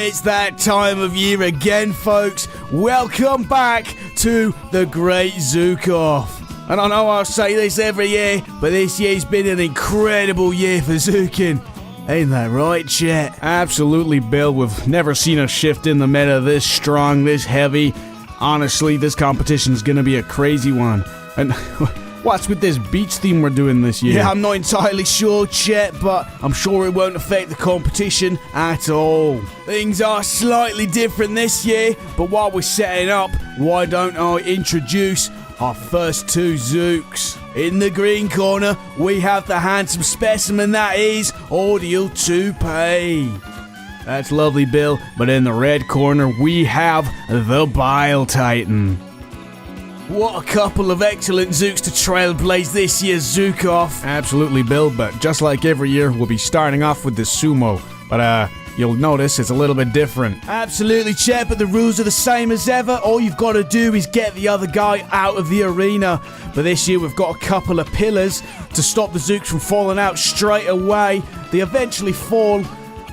It's that time of year again, folks. Welcome back to the Great Zook Off. And I know I'll say this every year, but this year's been an incredible year for zooking. Ain't that right, Chet? Absolutely, Bill. We've never seen a shift in the meta this strong, this heavy. Honestly, this competition's gonna be a crazy one. And what's with this beach theme we're doing this year? Yeah, I'm not entirely sure, Chet, but I'm sure it won't affect the competition at all. Things are slightly different this year, but while we're setting up, why don't I introduce our first two Zooks. In the green corner, we have the handsome specimen that is Audio Toupee. That's lovely, Bill. But in the red corner, we have the Bile Titan. What a couple of excellent Zooks to trailblaze this year's Zook Off. Absolutely, Bill, but just like every year, we'll be starting off with the Sumo. But, you'll notice it's a little bit different. Absolutely, Chet, but the rules are the same as ever. All you've got to do is get the other guy out of the arena. But this year, we've got a couple of pillars to stop the Zooks from falling out straight away. They eventually fall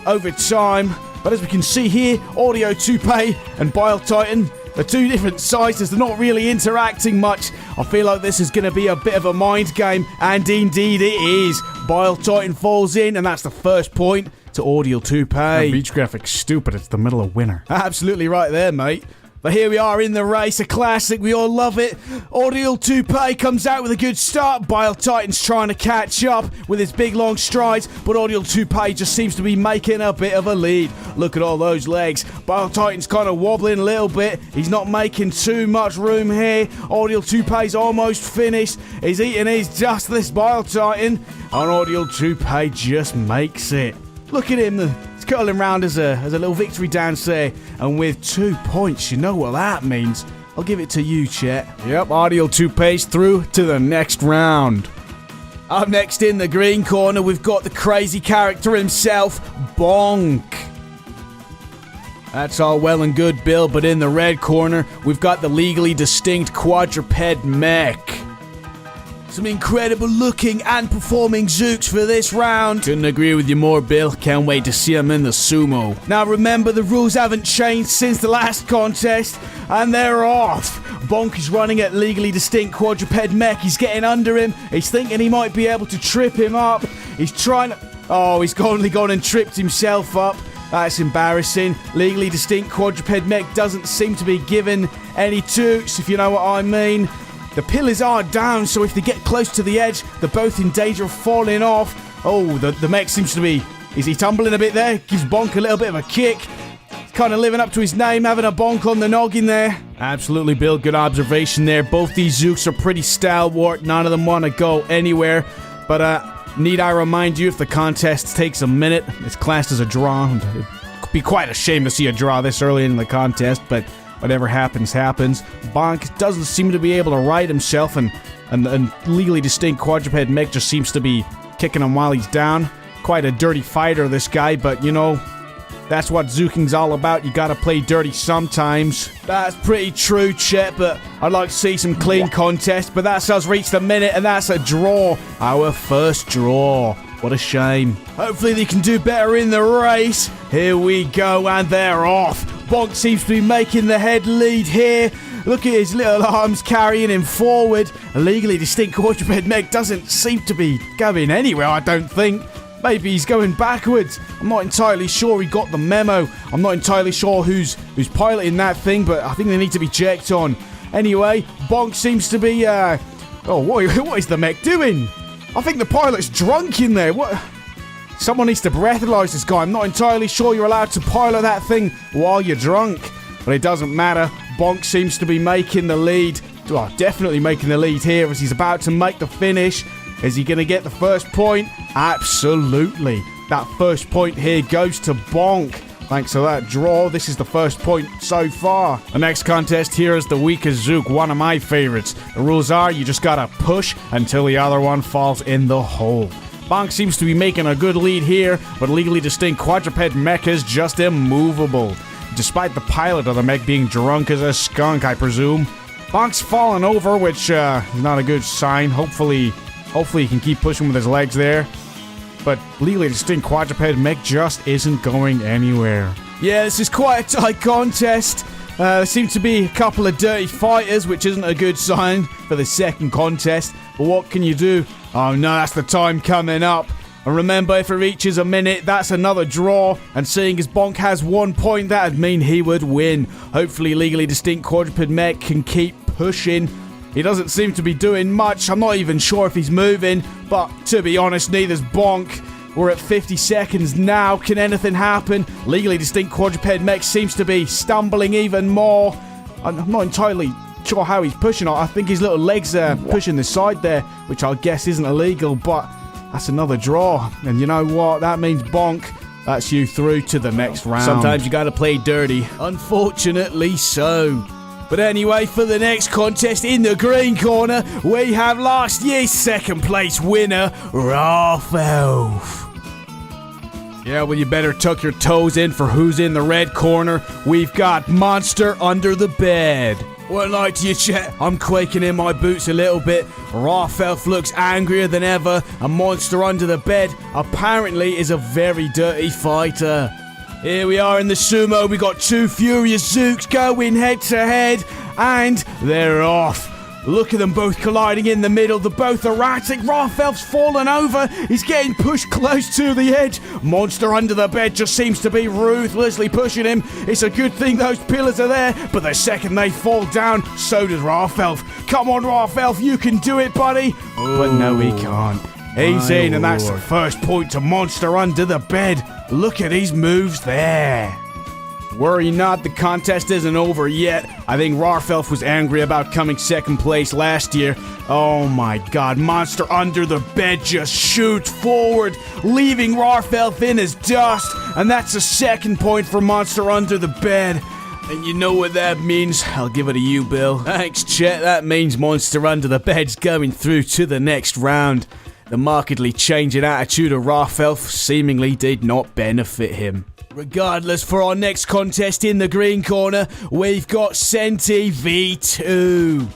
over time. But as we can see here, Audio Toupee and Bile Titan are two different sizes. They're not really interacting much. I feel like this is going to be a bit of a mind game. And indeed it is. Bile Titan falls in, and that's the first point to Audio Toupee. The beach graphic's stupid. It's the middle of winter. Absolutely right there, mate. But here we are in the race, a classic, we all love it. Audio Toupee comes out with a good start. Bile Titan's trying to catch up with his big long strides, but Audio Toupee just seems to be making a bit of a lead. Look at all those legs. Bile Titan's kind of wobbling a little bit. He's not making too much room here. Audio Toupee's almost finished. He's eating his justice, Bile Titan, and Audio Toupee just makes it. Look at him, he's curling around as a little victory dance there. And with 2 points, you know what that means. I'll give it to you, Chet. Yep, Audio Toupee's through to the next round. Up next in the green corner, we've got the crazy character himself, Bonk. That's all well and good, Bill, but in the red corner, we've got the legally distinct quadruped mech. Some incredible looking and performing Zooks for this round. Couldn't agree with you more, Bill. Can't wait to see him in the sumo. Now remember, the rules haven't changed since the last contest, and they're off. Bonk is running at legally distinct quadruped mech. He's getting under him. He's thinking he might be able to trip him up. He's trying to... Oh, he's only gone and tripped himself up. That's embarrassing. Legally distinct quadruped mech doesn't seem to be given any toots, if you know what I mean. The pillars are down, so if they get close to the edge, they're both in danger of falling off. Oh, the mech seems to be... Is he tumbling a bit there? Gives Bonk a little bit of a kick. He's kind of living up to his name, having a bonk on the noggin there. Absolutely, Bill. Good observation there. Both these Zooks are pretty stalwart. None of them want to go anywhere. But, need I remind you, if the contest takes a minute, it's classed as a draw. It'd be quite a shame to see a draw this early in the contest, but... Whatever happens, happens. Bonk doesn't seem to be able to right himself, and legally distinct quadruped mech just seems to be kicking him while he's down. Quite a dirty fighter, this guy, but you know, that's what zooking's all about. You gotta play dirty sometimes. That's pretty true, Chet, but I'd like to see some clean contest, but that's us reached the minute, and that's a draw. Our first draw. What a shame. Hopefully they can do better in the race. Here we go, and they're off. Bonk seems to be making the head lead here. Look at his little arms carrying him forward. A legally distinct quadruped mech doesn't seem to be going anywhere, I don't think. Maybe he's going backwards. I'm not entirely sure he got the memo. I'm not entirely sure who's piloting that thing, but I think they need to be checked on. Anyway, Bonk seems to be, Oh, what is the mech doing? I think the pilot's drunk in there. What? Someone needs to breathalyze this guy. I'm not entirely sure you're allowed to pilot that thing while you're drunk. But it doesn't matter. Bonk seems to be making the lead. Well, definitely making the lead here as he's about to make the finish. Is he going to get the first point? Absolutely. That first point here goes to Bonk. Thanks to that draw, this is the first point so far. The next contest here is the weakest Zook, one of my favorites. The rules are you just gotta push until the other one falls in the hole. Bonk seems to be making a good lead here, but legally distinct quadruped mech is just immovable. Despite the pilot of the mech being drunk as a skunk, I presume. Bonk's fallen over, which is not a good sign. Hopefully he can keep pushing with his legs there. But legally distinct quadruped mech just isn't going anywhere. Yeah, this is quite a tight contest. There seem to be a couple of dirty fighters, which isn't a good sign for the second contest. But what can you do? Oh no, that's the time coming up. And remember, if it reaches a minute, that's another draw. And seeing as Bonk has 1 point, that'd mean he would win. Hopefully, Legally Distinct Quadruped Mech can keep pushing. He doesn't seem to be doing much. I'm not even sure if he's moving. But to be honest, neither's Bonk. We're at 50 seconds now. Can anything happen? Legally Distinct Quadruped Mech seems to be stumbling even more. I'm not entirely sure how he's pushing. I think his little legs are pushing the side there, which I guess isn't illegal, but that's another draw. And you know what? That means Bonk. That's you through to the next round. Sometimes you gotta play dirty. Unfortunately so. But anyway, for the next contest in the green corner, we have last year's second place winner, Rapp. Yeah, well, you better tuck your toes in for who's in the red corner. We've got Monster Under the Bed. Well, like to you, Chet, I'm quaking in my boots a little bit. Raff looks angrier than ever. A Monster Under the Bed apparently is a very dirty fighter. Here we are in the sumo. We got two furious Zooks going head to head, and they're off. Look at them both colliding in the middle. They're both erratic. Raff's fallen over. He's getting pushed close to the edge. Monster Under the Bed just seems to be ruthlessly pushing him. It's a good thing those pillars are there, but the second they fall down, so does Raff. Come on, Raff, you can do it, buddy. But no, he can't. He's in, and that's the first point to Monster Under the Bed. Look at his moves there. Worry not, the contest isn't over yet. I think Raff was angry about coming second place last year. Oh my god, Monster Under the Bed just shoots forward, leaving Raff in as dust. And that's a second point for Monster Under the Bed. And you know what that means? I'll give it to you, Bill. Thanks, Chet. That means Monster Under the Bed's going through to the next round. The markedly changing attitude of Raff seemingly did not benefit him. Regardless, for our next contest in the green corner, we've got Senti V2.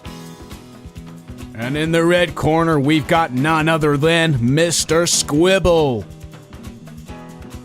And in the red corner, we've got none other than Mr. Squibble.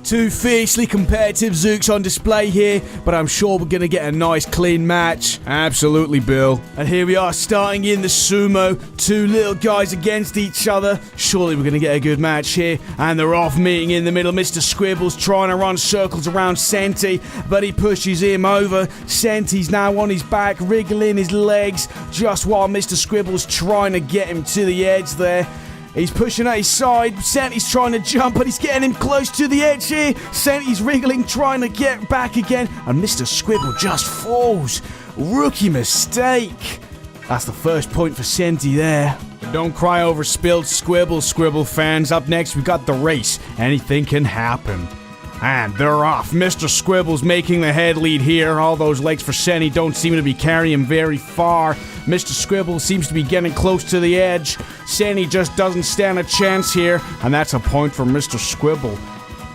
Two fiercely competitive Zooks on display here, but I'm sure we're going to get a nice clean match. Absolutely, Bill. And here we are starting in the sumo. Two little guys against each other. Surely we're going to get a good match here. And they're off meeting in the middle. Mr. Squibble's trying to run circles around Senti, but he pushes him over. Senti's now on his back, wriggling his legs, just while Mr. Squibble's trying to get him to the edge there. He's pushing at his side. Senti's trying to jump, but he's getting him close to the edge here. Senti's wriggling, trying to get back again. And Mr. Squibble just falls. Rookie mistake. That's the first point for Senti there. Don't cry over spilled Squibble fans. Up next, we got the race. Anything can happen. And they're off. Mr. Squibble's making the head lead here. All those legs for Senti don't seem to be carrying him very far. Mr. Squibble seems to be getting close to the edge. Senti just doesn't stand a chance here. And that's a point for Mr. Squibble.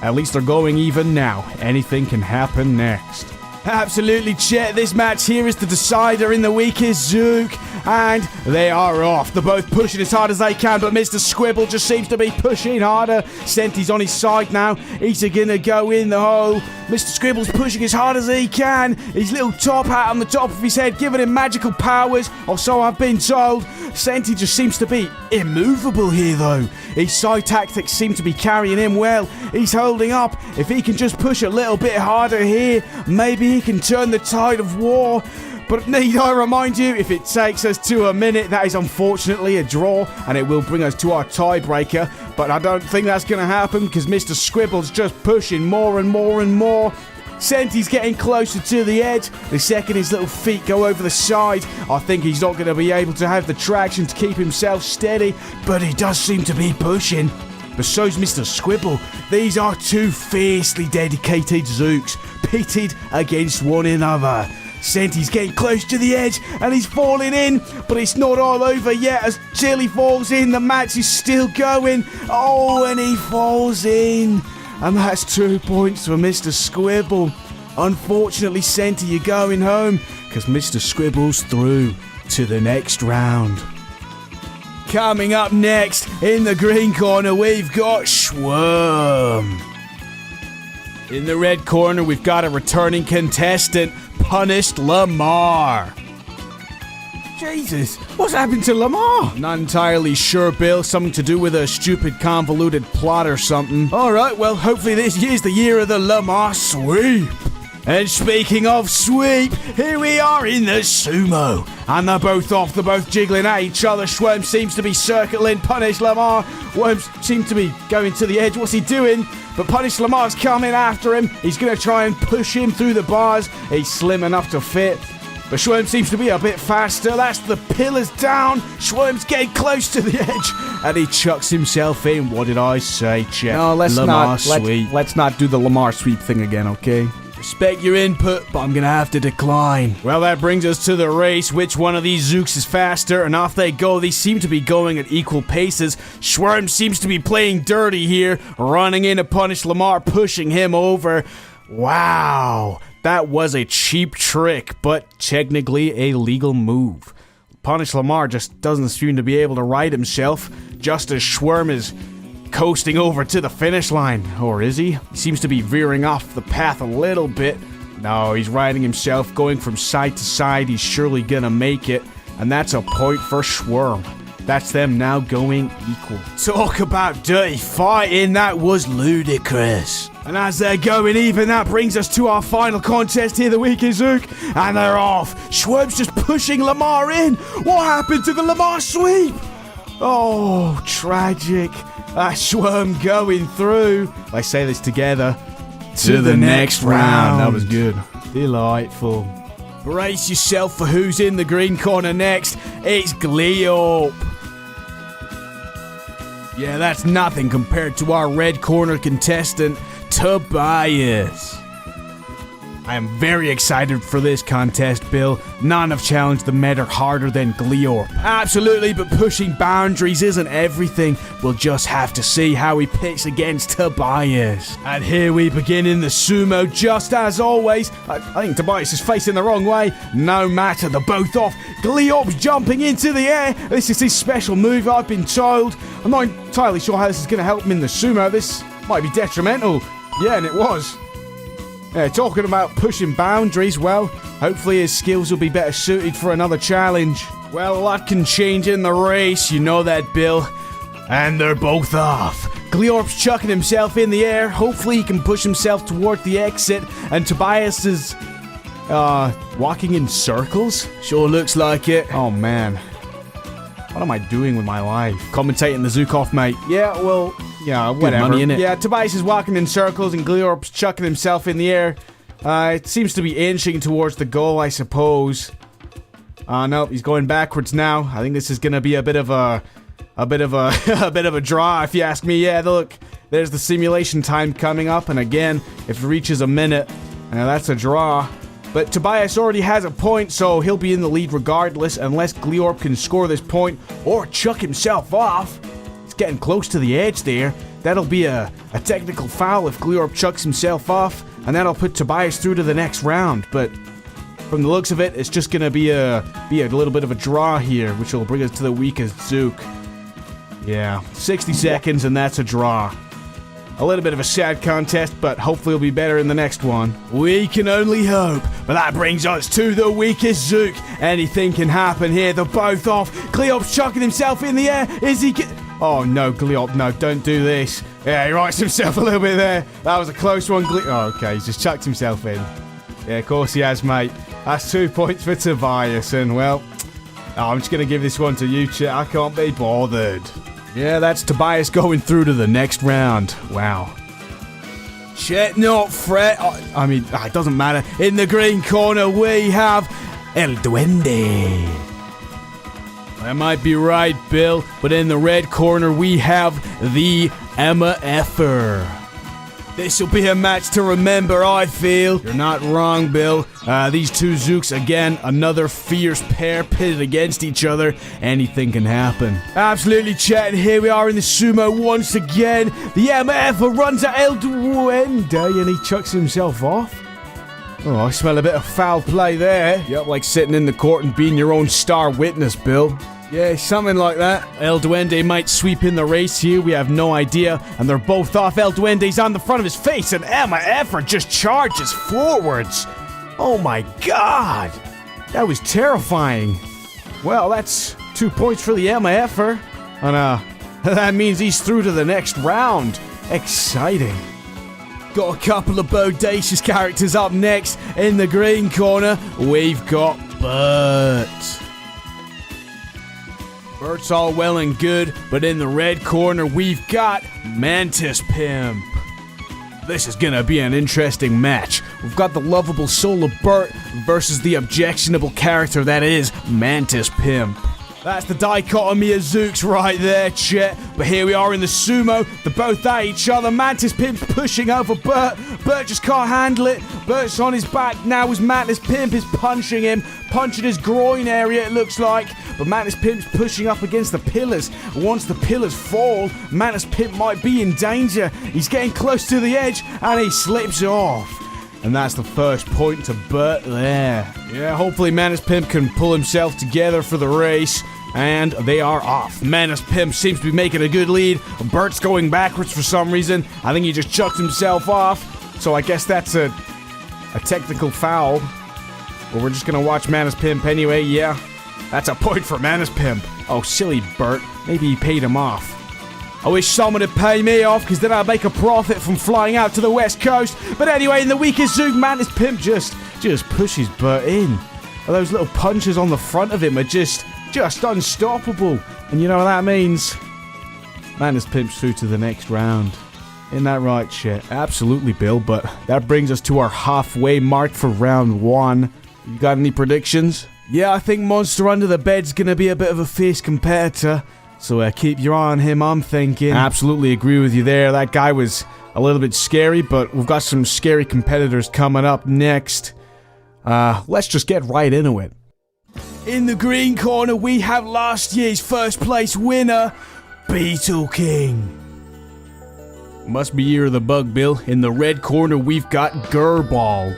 At least they're going even now. Anything can happen next. Absolutely, Chet. This match here is the decider in the weakest Zook. And they are off. They're both pushing as hard as they can, but Mr. Squibble just seems to be pushing harder. Senti's on his side now. He's gonna go in the hole. Mr. Squibble's pushing as hard as he can. His little top hat on the top of his head giving him magical powers, or so I've been told. Senti just seems to be immovable here, though. His side tactics seem to be carrying him well. He's holding up. If he can just push a little bit harder here, maybe he can turn the tide of war. But need I remind you, if it takes us to a minute, that is unfortunately a draw, and it will bring us to our tiebreaker. But I don't think that's going to happen, because Mr. Squibble's just pushing more and more and more. Senti's getting closer to the edge. The second his little feet go over the side, I think he's not going to be able to have the traction to keep himself steady, but he does seem to be pushing. But so's Mr. Squibble. These are two fiercely dedicated Zooks, pitted against one another. Senti's getting close to the edge, and he's falling in, but it's not all over yet. As Chili falls in, the match is still going. Oh, and he falls in. And that's 2 points for Mr. Squibble. Unfortunately, Senti, you're going home, because Mr. Squibble's through to the next round. Coming up next, in the green corner, we've got Schworm. In the red corner, we've got a returning contestant, Punished Lamar. Jesus, what's happened to Lamar? Not entirely sure, Bill. Something to do with a stupid convoluted plot or something. Alright, well, hopefully this year's the year of the Lamar sweep. And speaking of sweep, here we are in the sumo. And they're both off, they're both jiggling at each other. Schworm seems to be circling Punish Lamar. Worms seems to be going to the edge. What's he doing? But Punish Lamar's coming after him. He's going to try and push him through the bars. He's slim enough to fit. But Schworm seems to be a bit faster. That's the pillars down. Schworm's getting close to the edge. And he chucks himself in. What did I say, Chet? No, let's not do the Lamar sweep thing again, okay? Respect your input, but I'm gonna have to decline. Well, that brings us to the race. Which one of these Zooks is faster? And off they go. They seem to be going at equal paces. Schworm seems to be playing dirty here, running in to punish Lamar, pushing him over. Wow. That was a cheap trick, but technically a legal move. Punish Lamar just doesn't seem to be able to right himself, just as Schworm is coasting over to the finish line. Or is he? He seems to be veering off the path a little bit. No, he's riding himself, going from side to side. He's surely gonna make it, and that's a point for Schworm. That's them now going equal. Talk about dirty fighting, that was ludicrous. And as they're going even, that brings us to our final contest here, the weakest Zook. And they're off. Schworm's just pushing Lamar in. What happened to the Lamar sweep? Oh, tragic. Schworm going through. I say this together. To the next round. That was good. Delightful. Brace yourself for who's in the green corner next. It's Gleop. Yeah, that's nothing compared to our red corner contestant, Tobias. I am very excited for this contest, Bill. None have challenged the meta harder than Gleop. Absolutely, but pushing boundaries isn't everything. We'll just have to see how he picks against Tobias. And here we begin in the sumo, just as always. I think Tobias is facing the wrong way. No matter, they're both off. Gleop's jumping into the air. This is his special move, I've been told. I'm not entirely sure how this is going to help him in the sumo. This might be detrimental. Yeah, and it was. Yeah, talking about pushing boundaries, well, hopefully his skills will be better suited for another challenge. Well, a lot can change in the race, you know that, Bill. And they're both off. Gleop's chucking himself in the air. Hopefully he can push himself toward the exit. And Tobias is, walking in circles? Sure looks like it. Oh, man. What am I doing with my life? Commentating the Zook Off, mate. Yeah, well, yeah, whatever. Good money, innit? Yeah, Tobias is walking in circles and Gleop's chucking himself in the air. It seems to be inching towards the goal, I suppose. Nope, he's going backwards now. I think this is gonna be a bit of a draw, if you ask me. Yeah, look, there's the simulation time coming up, and again, if it reaches a minute, that's a draw. But Tobias already has a point, so he'll be in the lead regardless, unless Gleop can score this point or chuck himself off. He's getting close to the edge there. That'll be a technical foul if Gleop chucks himself off, and that'll put Tobias through to the next round. But from the looks of it, it's just gonna be a little bit of a draw here, which will bring us to the weakest Zook. Yeah, 60 seconds, and that's a draw. A little bit of a sad contest, but hopefully it'll be better in the next one. We can only hope. But that brings us to the weakest Zook. Anything can happen here. They're both off. Gleop's chucking himself in the air. Is he Oh, no, Gleop, no, don't do this. Yeah, he rights himself a little bit there. That was a close one. Oh, okay, he's just chucked himself in. Yeah, of course he has, mate. That's 2 points for Tobias, and, well, I'm just going to give this one to you, Chet. I can't be bothered. Yeah, that's Tobias going through to the next round. Wow. Chet, not fret. I mean, it doesn't matter. In the green corner, we have El Duende. I might be right, Bill, but in the red corner, we have the MFer. This will be a match to remember, I feel. You're not wrong, Bill. These two Zooks, again, another fierce pair pitted against each other. Anything can happen. Absolutely, Chet, and here we are in the sumo once again. The MF runs at El Duende, and he chucks himself off. Oh, I smell a bit of foul play there. Yep, like sitting in the court and being your own star witness, Bill. Yeah, something like that. El Duende might sweep in the race here, we have no idea. And they're both off. El Duende's on the front of his face, and MF just charges forwards. Oh my god. That was terrifying. Well, that's 2 points for the MFer. And that means he's through to the next round. Exciting. Got a couple of bodacious characters up next. In the green corner, we've got Bert. Bert's all well and good, but in the red corner, we've got Mantis Pimp. This is gonna be an interesting match. We've got the lovable soul of Bert versus the objectionable character that is Mantis Pimp. That's the dichotomy of Zooks right there, Chet. But here we are in the sumo. They're both at each other. Mantis Pimp's pushing over Bert. Bert just can't handle it. Bert's on his back now as Mantis Pimp is punching him. Punching his groin area, it looks like. But Mantis Pimp's pushing up against the pillars. Once the pillars fall, Mantis Pimp might be in danger. He's getting close to the edge and he slips off. And that's the first point to Bert there. Yeah, hopefully Mantis Pimp can pull himself together for the race. And they are off. Mantis Pimp seems to be making a good lead. Bert's going backwards for some reason. I think he just chucked himself off. So I guess that's a technical foul. But we're just gonna watch Mantis Pimp anyway, yeah. That's a point for Mantis Pimp. Oh, silly Bert. Maybe he paid him off. I wish someone would pay me off, because then I'd make a profit from flying out to the west coast. But anyway, in the weakest Zook, Mantis Pimp just pushes Bert in. Those little punches on the front of him are just unstoppable. And you know what that means? Mantis Pimp's through to the next round. Isn't that right, Chet? Absolutely, Bill, but that brings us to our halfway mark for round 1. You got any predictions? Yeah, I think Monster Under the Bed's gonna be a bit of a fierce competitor. So keep your eye on him, I'm thinking. Absolutely agree with you there. That guy was a little bit scary, but we've got some scary competitors coming up next. Let's just get right into it. In the green corner, we have last year's first place winner, Beetle King. Must be Year of the Bug, Bill. In the red corner, we've got Gerbald.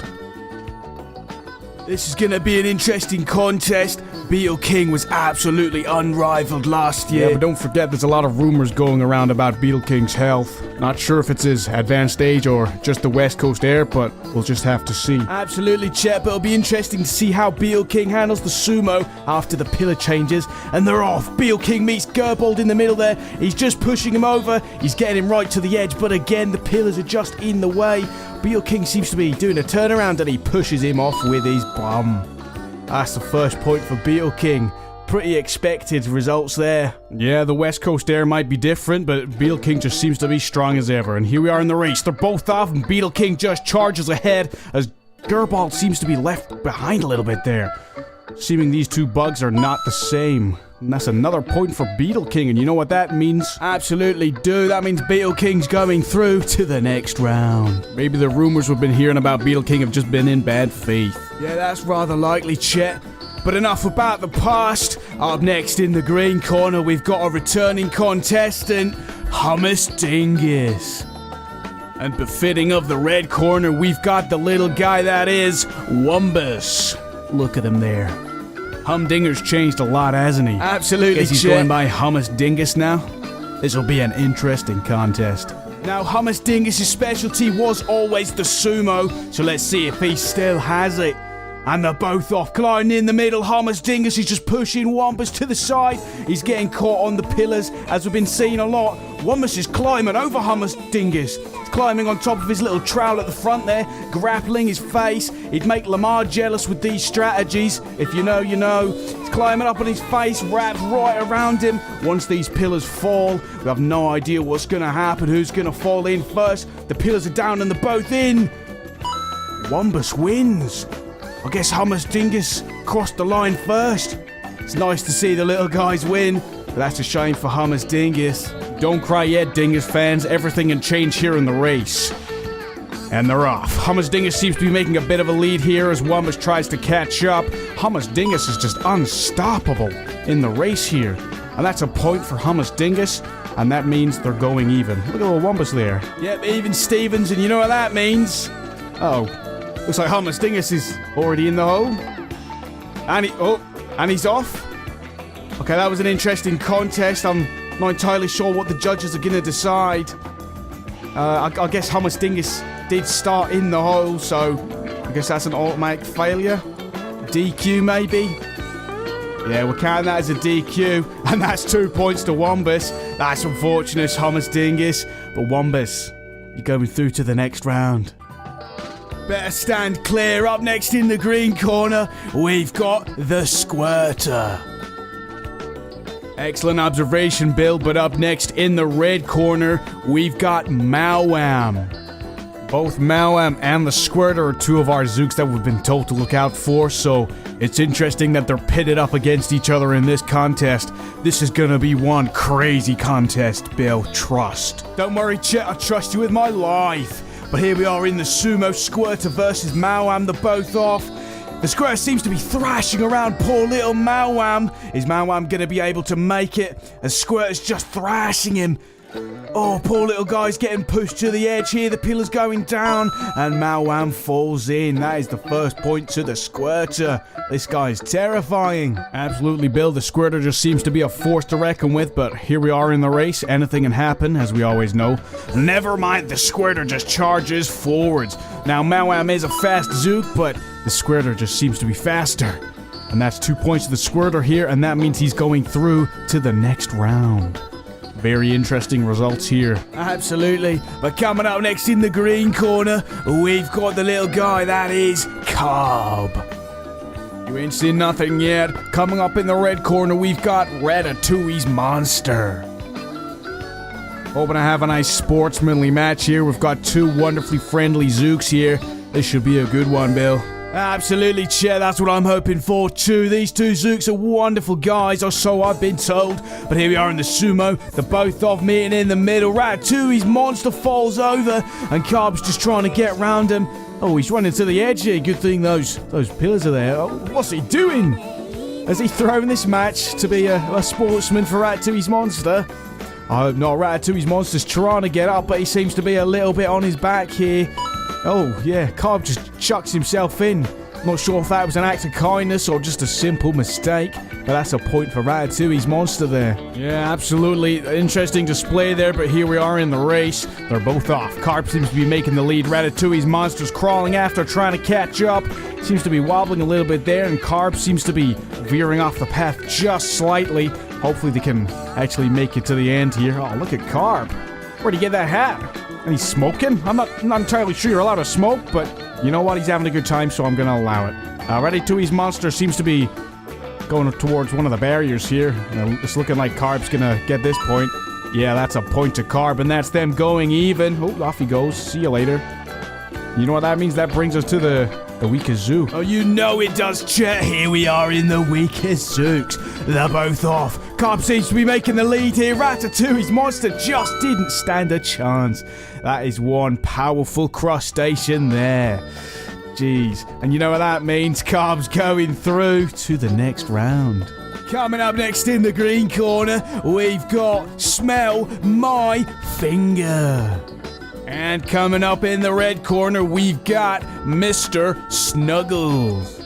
This is gonna be an interesting contest. Beetle King was absolutely unrivaled last year. Yeah, but don't forget there's a lot of rumors going around about Beetle King's health. Not sure if it's his advanced age or just the West Coast air, but we'll just have to see. Absolutely, Chet, but it'll be interesting to see how Beetle King handles the sumo after the pillar changes. And they're off. Beetle King meets Gerbald in the middle there. He's just pushing him over. He's getting him right to the edge, but again, the pillars are just in the way. Beetle King seems to be doing a turnaround and he pushes him off with his bum. That's the first point for Beetle King. Pretty expected results there. Yeah, the West Coast air might be different, but Beetle King just seems to be strong as ever. And here we are in the race. They're both off, and Beetle King just charges ahead as Gerbald seems to be left behind a little bit there. Seeming these two bugs are not the same. And that's another point for Beetle King, and you know what that means? Absolutely do. That means Beetle King's going through to the next round. Maybe the rumors we've been hearing about Beetle King have just been in bad faith. Yeah, that's rather likely, Chet. But enough about the past. Up next in the green corner, we've got a returning contestant, Hummus Dingus. And befitting of the red corner, we've got the little guy that is Wumbus. Look at him there. Humdinger's changed a lot, hasn't he? Absolutely, Guess he's going by Hummus Dingus now? This'll be an interesting contest. Now, Hummus Dingus' specialty was always the sumo, so let's see if he still has it. And they're both off, gliding in the middle. Hummus Dingus is just pushing Wumbus to the side. He's getting caught on the pillars, as we've been seeing a lot. Wumbus is climbing over Hummus Dingus. He's climbing on top of his little trowel at the front there, grappling his face. He'd make Lamar jealous with these strategies. If you know, you know. He's climbing up on his face, wrapped right around him. Once these pillars fall, we have no idea what's going to happen, who's going to fall in first. The pillars are down and they're both in. Wumbus wins. I guess Hummus Dingus crossed the line first. It's nice to see the little guys win, but that's a shame for Hummus Dingus. Don't cry yet, Dingus fans. Everything can change here in the race. And they're off. Hummus Dingus seems to be making a bit of a lead here as Wumbus tries to catch up. Hummus Dingus is just unstoppable in the race here. And that's a point for Hummus Dingus, and that means they're going even. Look at little Wumbus there. Yep, even Stevens, and you know what that means? Uh-oh. Looks like Hummus Dingus is already in the hole. And he's off. Okay, that was an interesting contest. I'm not entirely sure what the judges are going to decide. I guess Hummus Dingus did start in the hole, so I guess that's an automatic failure. DQ, maybe? Yeah, we're counting that as a DQ, and that's 2 points to Wombus. That's unfortunate, Hummus Dingus. But Wombus, you're going through to the next round. Better stand clear. Up next in the green corner, we've got the Squirter. Excellent observation, Bill, but up next in the red corner, we've got Mawam. Both Mawam and the Squirter are two of our Zooks that we've been told to look out for, so it's interesting that they're pitted up against each other in this contest. This is gonna be one crazy contest, Bill. Trust. Don't worry, Chet, I trust you with my life. But here we are in the sumo, Squirter versus Mawam, the both off. The Squirter seems to be thrashing around poor little Mawam. Is Mawam gonna be able to make it? As Squirter's just thrashing him. Oh, poor little guy's getting pushed to the edge here. The pillar's going down, and Mawam falls in. That is the first point to the Squirter. This guy's terrifying. Absolutely, Bill. The Squirter just seems to be a force to reckon with, but here we are in the race. Anything can happen, as we always know. Never mind, the Squirter just charges forwards. Now, Mawam is a fast Zook, but the Squirter just seems to be faster. And that's 2 points to the Squirter here, and that means he's going through to the next round. Very interesting results here. Absolutely. But coming up next in the green corner, we've got the little guy, that is Cobb. You ain't seen nothing yet. Coming up in the red corner, we've got Ratatouille's Monster. Hoping to have a nice sportsmanly match here. We've got two wonderfully friendly Zooks here. This should be a good one, Bill. Absolutely, Chet, that's what I'm hoping for too. These two Zooks are wonderful guys, or so I've been told. But here we are in the sumo, the both of meeting in the middle. Ratatouille's Monster falls over, and Cobb's just trying to get round him. Oh, he's running to the edge here. Good thing those pillars are there. Oh, what's he doing? Has he thrown this match to be a sportsman for Ratatouille's Monster? I hope not. Ratatouille's Monster's trying to get up, but he seems to be a little bit on his back here. Oh, yeah, Cobb just chucks himself in. Not sure if that was an act of kindness or just a simple mistake, but that's a point for Ratatouille's Monster there. Yeah, absolutely. Interesting display there, but here we are in the race. They're both off. Carp seems to be making the lead. Ratatouille's Monster's crawling after, trying to catch up. Seems to be wobbling a little bit there, and Carp seems to be veering off the path just slightly. Hopefully they can actually make it to the end here. Oh, look at Carp. Where'd he get that hat? And he's smoking? I'm not entirely sure you're allowed to smoke, but you know what? He's having a good time, so I'm going to allow it. Ratatouille's Monster seems to be going towards one of the barriers here. It's looking like Carb's going to get this point. Yeah, that's a point to Carb, and that's them going even. Oh, off he goes. See you later. You know what that means? That brings us to the weakest Zoo. Oh, you know it does, Chet. Here we are in the weakest Zooks. They're both off. Carp seems to be making the lead here. Ratatouille's Monster just didn't stand a chance. That is one powerful crustacean there. Jeez. And you know what that means? Carb's going through to the next round. Coming up next in the green corner, we've got Smell My Finger. And coming up in the red corner, we've got Mr. Snuggles.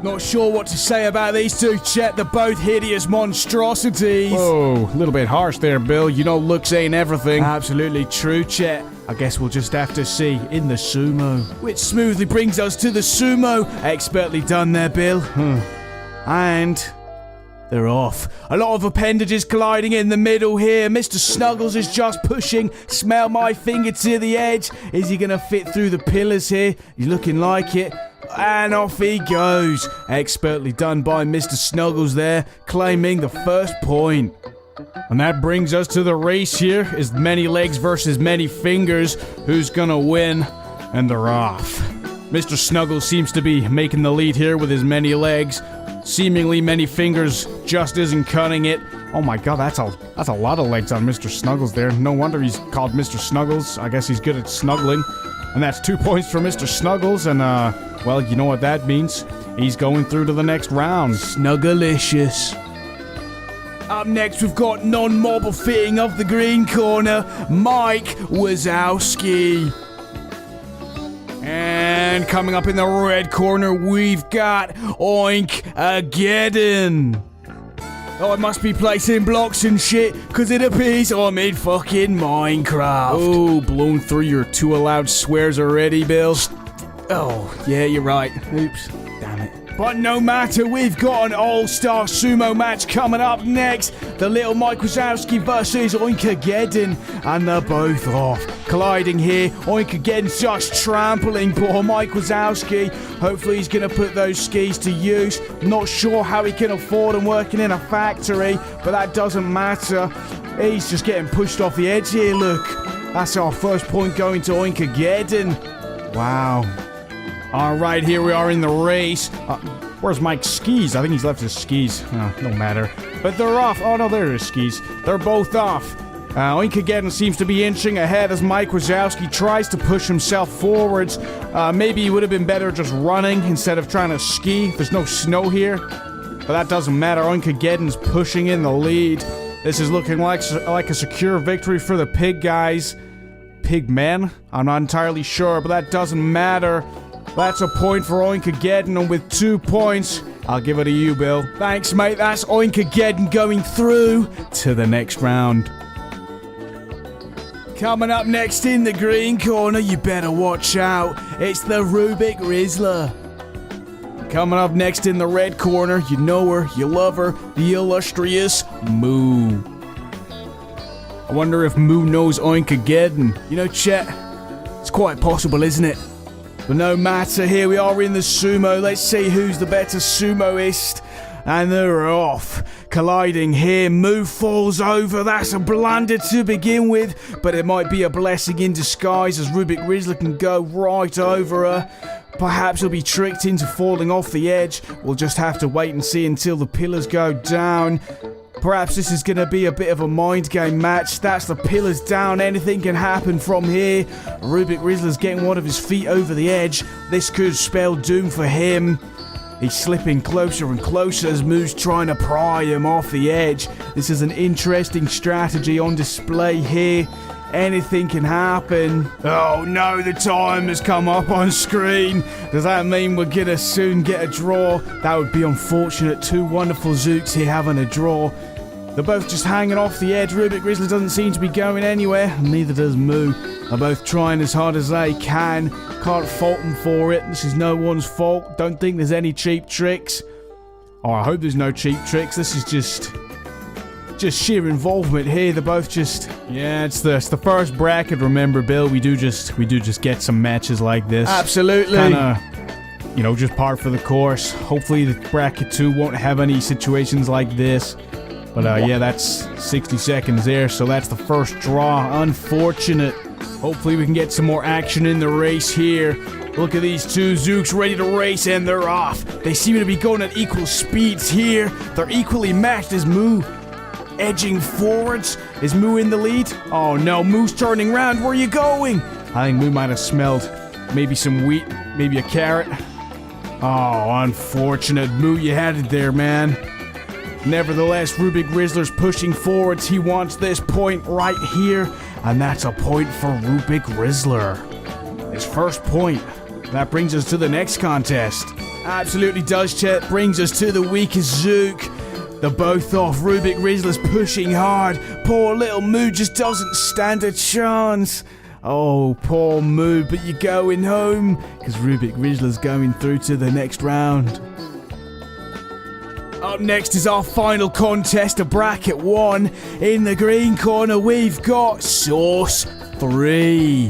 Not sure what to say about these two, Chet. They're both hideous monstrosities. Whoa, a little bit harsh there, Bill. You know looks ain't everything. Absolutely true, Chet. I guess we'll just have to see in the sumo. Which smoothly brings us to the sumo. Expertly done there, Bill. And they're off. A lot of appendages colliding in the middle here. Mr. Snuggles is just pushing Smell My Finger to the edge. Is he going to fit through the pillars here? He's looking like it. And off he goes. Expertly done by Mr. Snuggles there, claiming the first point. And that brings us to the race here. Is many legs versus many fingers. Who's gonna win? And they're off. Mr. Snuggles seems to be making the lead here with his many legs. Seemingly many fingers just isn't cutting it. Oh my god, that's a lot of legs on Mr. Snuggles there. No wonder he's called Mr. Snuggles. I guess he's good at snuggling. And that's 2 points for Mr. Snuggles, and well, you know what that means. He's going through to the next round. Snuggalicious. Up next, we've got non-mobile fitting of the green corner, Mike Wazowski. And coming up in the red corner, we've got Oink-ageddon. I must be placing blocks and shit, cause it appears I'm in fucking Minecraft. Oh, blown through your 2 allowed swears already, Bill. Oh, yeah, you're right. Oops. Damn it. But no matter, we've got an all-star sumo match coming up next. The little Mike Wazowski versus Oinkageddon. And they're both off. Colliding here. Oinkageddon's just trampling poor Mike Wazowski. Hopefully he's going to put those skis to use. Not sure how he can afford them working in a factory, but that doesn't matter. He's just getting pushed off the edge here, look. That's our first point going to Oinkageddon. Wow. Alright, here we are in the race. Where's Mike's skis? I think he's left his skis. No matter. But they're off. Oh no, there are his skis. They're both off. Oinkageddon seems to be inching ahead as Mike Wazowski tries to push himself forwards. Maybe he would have been better just running instead of trying to ski. There's no snow here. But that doesn't matter. Oinkageddon's pushing in the lead. This is looking like a secure victory for the pig guys. Pig men? I'm not entirely sure, but that doesn't matter. That's a point for Oinkageddon, and with 2 points, I'll give it to you, Bill. Thanks, mate. That's Oinkageddon going through to the next round. Coming up next in the green corner, you better watch out. It's the Rubik Rizzler. Coming up next in the red corner, you know her, you love her, the illustrious Moo. I wonder if Moo knows Oinkageddon. You know, Chet, it's quite possible, isn't it? But no matter, here we are in the sumo. Let's see who's the better sumoist. And they're off. Colliding here, Moo falls over. That's a blunder to begin with, but it might be a blessing in disguise as Rubik Rizzler can go right over her. Perhaps he'll be tricked into falling off the edge. We'll just have to wait and see until the pillars go down. Perhaps this is going to be a bit of a mind game match. That's the pillars down. Anything can happen from here. Rubik Rizzler's getting one of his feet over the edge. This could spell doom for him. He's slipping closer and closer as Moo's trying to pry him off the edge. This is an interesting strategy on display here. Anything can happen. Oh no, the time has come up on screen. Does that mean we're gonna soon get a draw? That would be unfortunate. 2 wonderful Zooks here having a draw. They're both just hanging off the edge. Rubik Rizzler doesn't seem to be going anywhere, and neither does Moo. They're both trying as hard as they can. Can't fault them for it. This is no one's fault. Don't think there's any cheap tricks. Oh, I hope there's no cheap tricks. This is just sheer involvement here. They're both just... Yeah, it's the first bracket. Remember, Bill, we do just get some matches like this. Absolutely. Kinda, you know, just par for the course. Hopefully the bracket 2 won't have any situations like this. But yeah, that's 60 seconds there, so that's the first draw. Unfortunate. Hopefully we can get some more action in the race here. Look at these 2 Zooks ready to race, and they're off. They seem to be going at equal speeds here. They're equally matched as Moo edging forwards. Is Moo in the lead? Oh no, Moo's turning around. Where are you going? I think Moo might have smelled maybe some wheat, maybe a carrot. Oh, unfortunate. Moo, you had it there, man. Nevertheless, Rubik Rizzler's pushing forwards. He wants this point right here, and that's a point for Rubik Rizzler. His first point. That brings us to the next contest. Absolutely does, Chet. Brings us to the weakest Zook. They're both off. Rubik Rizzler's pushing hard. Poor little Moo just doesn't stand a chance. Oh, poor Moo, but you're going home, because Rubik Rizzler's going through to the next round. Up next is our final contest of bracket 1. In the green corner, we've got Sauce 3.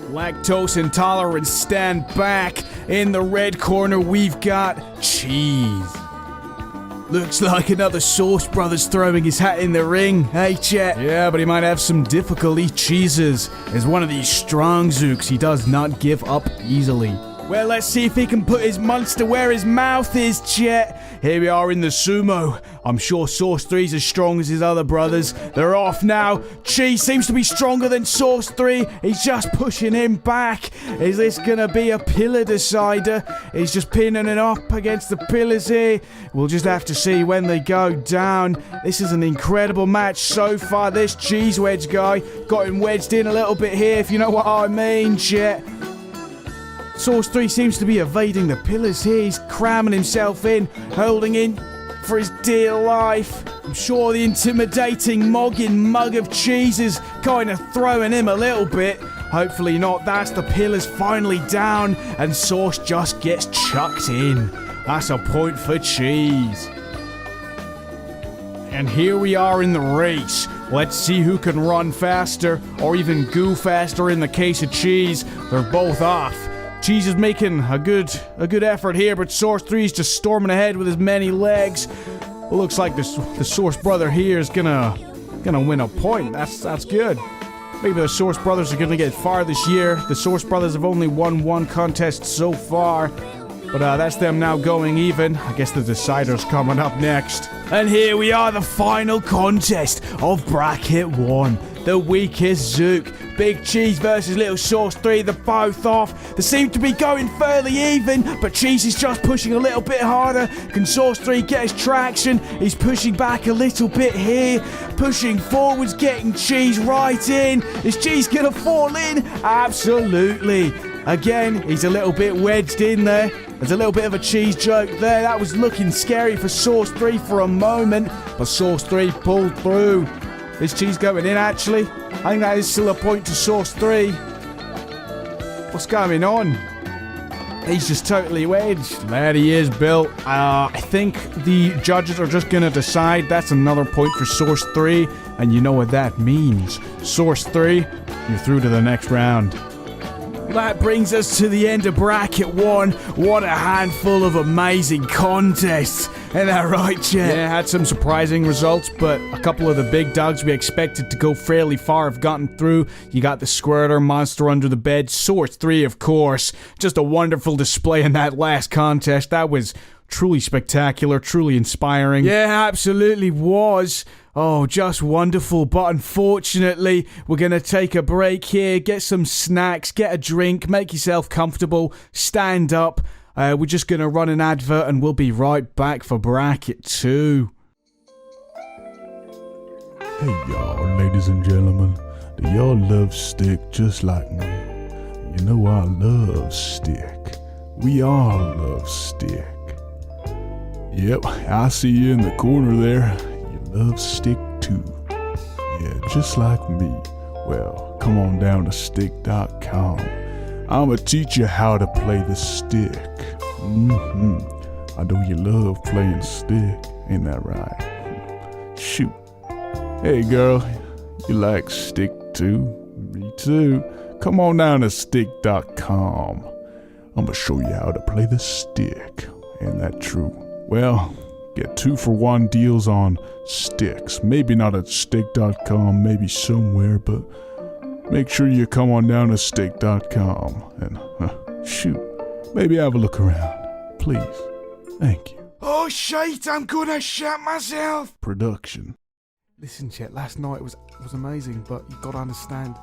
Lactose intolerant, stand back. In the red corner, we've got Cheese. Looks like another Sauce Brothers throwing his hat in the ring. Hey, Chet. Yeah, but he might have some difficulty. Cheeses is one of these strong Zooks. He does not give up easily. Well, let's see if he can put his monster where his mouth is, Chet. Here we are in the sumo. I'm sure Sauce 3's as strong as his other brothers. They're off now. Cheese seems to be stronger than Sauce 3. He's just pushing him back. Is this gonna be a pillar decider? He's just pinning it up against the pillars here. We'll just have to see when they go down. This is an incredible match so far. This cheese wedge guy got him wedged in a little bit here, if you know what I mean, Chet. Sauce 3 seems to be evading the pillars here. He's cramming himself in, holding in. for his dear life. I'm sure the intimidating mug of cheese is kind of throwing him a little bit. Hopefully not. That's the Pilla's finally down, and Sauce just gets chucked in. That's a point for Cheese. And here we are in the race. Let's see who can run faster, or even go faster in the case of Cheese. They're both off. Cheese is making a good effort here, but Source 3 is just storming ahead with his many legs. It looks like the Source brother here is gonna win a point. That's good. Maybe the Source brothers are gonna get far this year. The Source brothers have only won one contest so far, but that's them now going even. I guess the decider's coming up next. And here we are, the final contest of Bracket 1. The weakest Zook. Big Cheese versus Little Sauce 3. They're both off. They seem to be going fairly even, but Cheese is just pushing a little bit harder. Can Sauce 3 get his traction? He's pushing back a little bit here. Pushing forwards, getting Cheese right in. Is Cheese gonna fall in? Absolutely. Again, he's a little bit wedged in there. There's a little bit of a cheese joke there. That was looking scary for Sauce 3 for a moment, but Sauce 3 pulled through. Is Cheese going in, actually? I think that is still a point to Sauce 3. What's going on? He's just totally wedged. There he is, Bill. I think the judges are just going to decide. That's another point for Sauce 3, and you know what that means. Sauce 3, you're through to the next round. That brings us to the end of Bracket 1. What a handful of amazing contests. Ain't that right, Chet? Yeah, had some surprising results, but a couple of the big dogs we expected to go fairly far have gotten through. You got the Squirter, Monster Under the Bed, Source 3, of course. Just a wonderful display in that last contest. That was truly spectacular, truly inspiring. Yeah, absolutely was. Oh, just wonderful, but unfortunately, we're gonna take a break here, get some snacks, get a drink, make yourself comfortable, stand up. We're just gonna run an advert and we'll be right back for Bracket 2. Hey y'all, ladies and gentlemen, do y'all love stick just like me? You know I love stick. We all love stick. Yep, I see you in the corner there. Love stick too. Yeah, just like me. Well, come on down to stick.com. I'ma teach you how to play the stick. I know you love playing stick, ain't that right? Shoot. Hey girl, you like stick too? Me too. Come on down to stick.com. I'ma show you how to play the stick. Ain't that true? Well, get 2-for-1 deals on sticks. Maybe not at stick.com, maybe somewhere, but make sure you come on down to stick.com and shoot, maybe have a look around. Please. Thank you. Oh shit, I'm gonna shit myself. Production. Listen, Chet, last night was amazing, but you gotta understand,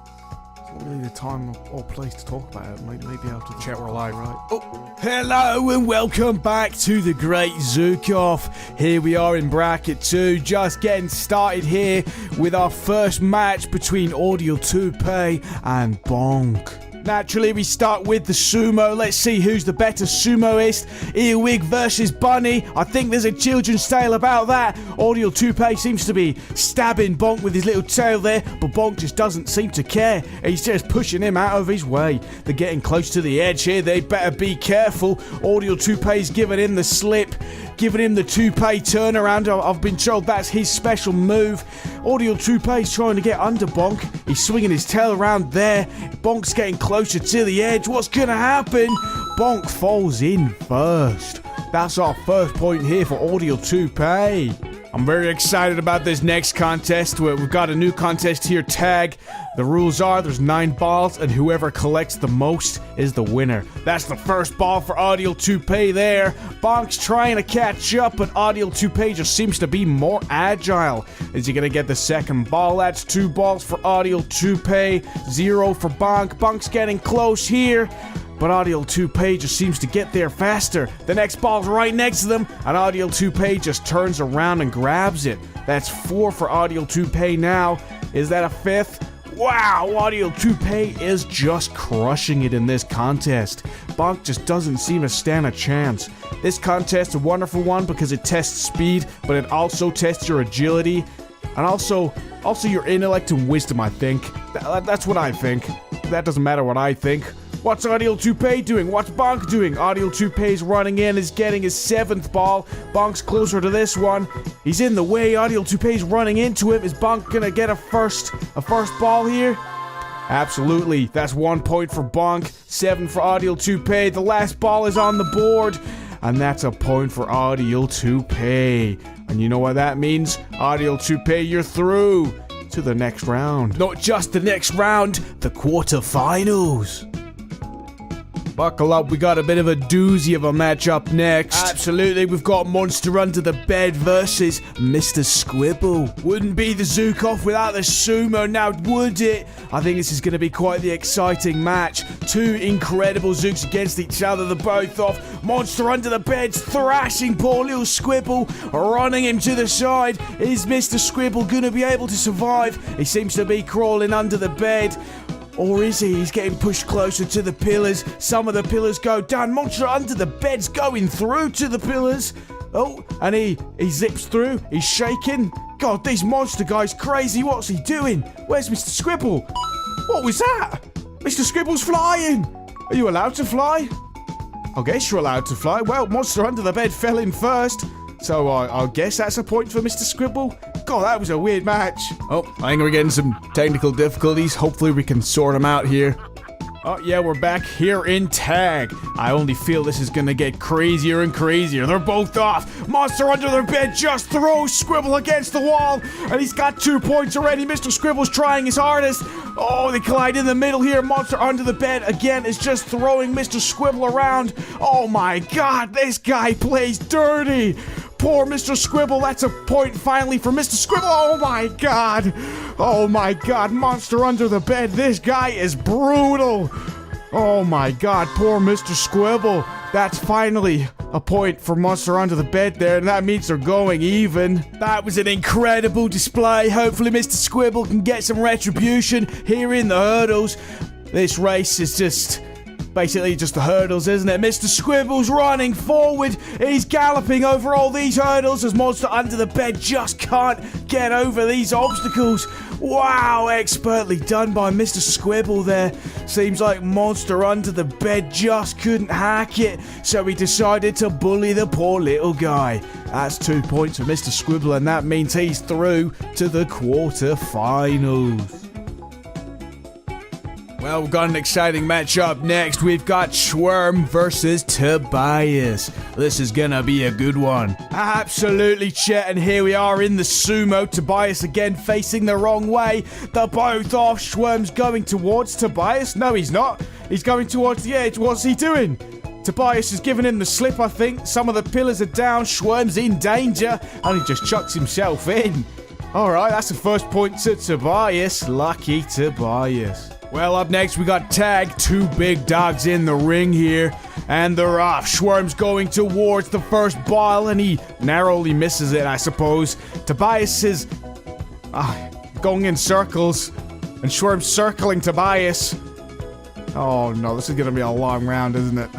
it's not really the time or place to talk about it. Maybe after the Chet, we're live, right? Oh, hello and welcome back to the Great Zook Off. Here we are in Bracket 2, just getting started here with our first match between Audio Toupee and Bonk. Naturally, we start with the sumo. Let's see who's the better sumoist. Earwig versus Bunny. I think there's a children's tale about that. Audio Toupee seems to be stabbing Bonk with his little tail there, but Bonk just doesn't seem to care. He's just pushing him out of his way. They're getting close to the edge here. They better be careful. Audio Toupee's giving him the slip, giving him the toupee turnaround. I've been told that's his special move. Audio Toupee's trying to get under Bonk. He's swinging his tail around there. Bonk's getting closer to the edge. What's gonna happen? Bonk falls in first. That's our first point here for Audio Toupee. I'm very excited about this next contest. We've got a new contest here, Tag. The rules are there's 9 balls, and whoever collects the most is the winner. That's the first ball for Audio Toupee there. Bonk's trying to catch up, but Audio Toupee just seems to be more agile. Is he gonna get the second ball? That's 2 balls for Audio Toupee, 0 for Bonk. Bonk's getting close here, but Audio Toupee just seems to get there faster. The next ball's right next to them, and Audio Toupee just turns around and grabs it. That's 4 for Audio Toupee now. Is that a 5th? Wow, Audio Toupee is just crushing it in this contest. Bonk just doesn't seem to stand a chance. This contest is a wonderful one because it tests speed, but it also tests your agility, and also your intellect and wisdom, I think. That's what I think. That doesn't matter what I think. What's Audio Toupee doing? What's Bonk doing? Audio Toupee's running in, is getting his 7th ball. Bonk's closer to this one. He's in the way. Audio Toupee's running into him. Is Bonk gonna get a first ball here? Absolutely. That's 1 point for Bonk, 7 for Audio Toupee. The last ball is on the board, and that's a point for Audio Toupee. And you know what that means? Audio Toupee, you're through to the next round. Not just the next round, the quarterfinals. Buckle up, we got a bit of a doozy of a match up next. Absolutely, we've got Monster Under the Bed versus Mr. Squibble. Wouldn't be the Zook Off without the sumo, now would it? I think this is going to be quite the exciting match. Two incredible Zooks against each other, they're both off. Monster Under the Bed's thrashing poor little Squibble, running him to the side. Is Mr. Squibble going to be able to survive? He seems to be crawling under the bed. Or is he? He's getting pushed closer to the pillars. Some of the pillars go down. Monster Under the Bed's going through to the pillars. Oh, and he zips through. He's shaking. God, this monster guy's crazy. What's he doing? Where's Mr. Squibble? What was that? Mr. Squibble's flying. Are you allowed to fly? I guess you're allowed to fly. Well, Monster Under the Bed fell in first. So I guess that's a point for Mr. Squibble. God, that was a weird match. Oh, I think we're getting some technical difficulties. Hopefully we can sort them out here. Oh, yeah, we're back here in tag. I only feel this is gonna get crazier and crazier. They're both off. Monster Under the Bed just throws Squibble against the wall, and he's got 2 points already. Mr. Squibble's trying his hardest. Oh, they collide in the middle here. Monster Under the Bed, again, is just throwing Mr. Squibble around. Oh, my God, this guy plays dirty. Poor Mr. Squibble, that's a point finally for Mr. Squibble. Oh my god. Oh my god, Monster Under the Bed. This guy is brutal. Oh my god, poor Mr. Squibble. That's finally a point for Monster Under the Bed there, and that means they're going even. That was an incredible display. Hopefully Mr. Squibble can get some retribution here in the hurdles. This race is just basically just the hurdles, isn't it? Mr. Squibble's running forward. He's galloping over all these hurdles as Monster Under the Bed just can't get over these obstacles. Wow, expertly done by Mr. Squibble there. Seems like Monster Under the Bed just couldn't hack it, so he decided to bully the poor little guy. That's 2 points for Mr. Squibble, and that means he's through to the quarterfinals. Well, we've got an exciting match up next. We've got Schworm versus Tobias. This is gonna be a good one. Absolutely, Chet, and here we are in the sumo. Tobias again facing the wrong way. They're both off. Schworm's going towards Tobias. No, he's not. He's going towards the edge. What's he doing? Tobias is giving him the slip, I think. Some of the pillars are down. Schworm's in danger, and he just chucks himself in. Alright, that's the first point to Tobias. Lucky Tobias. Well, up next we got tag. Two big dogs in the ring here, and they're off. Schworm's going towards the first ball, and he narrowly misses it, I suppose. Tobias is going in circles, and Schworm's circling Tobias. Oh no, this is gonna be a long round, isn't it?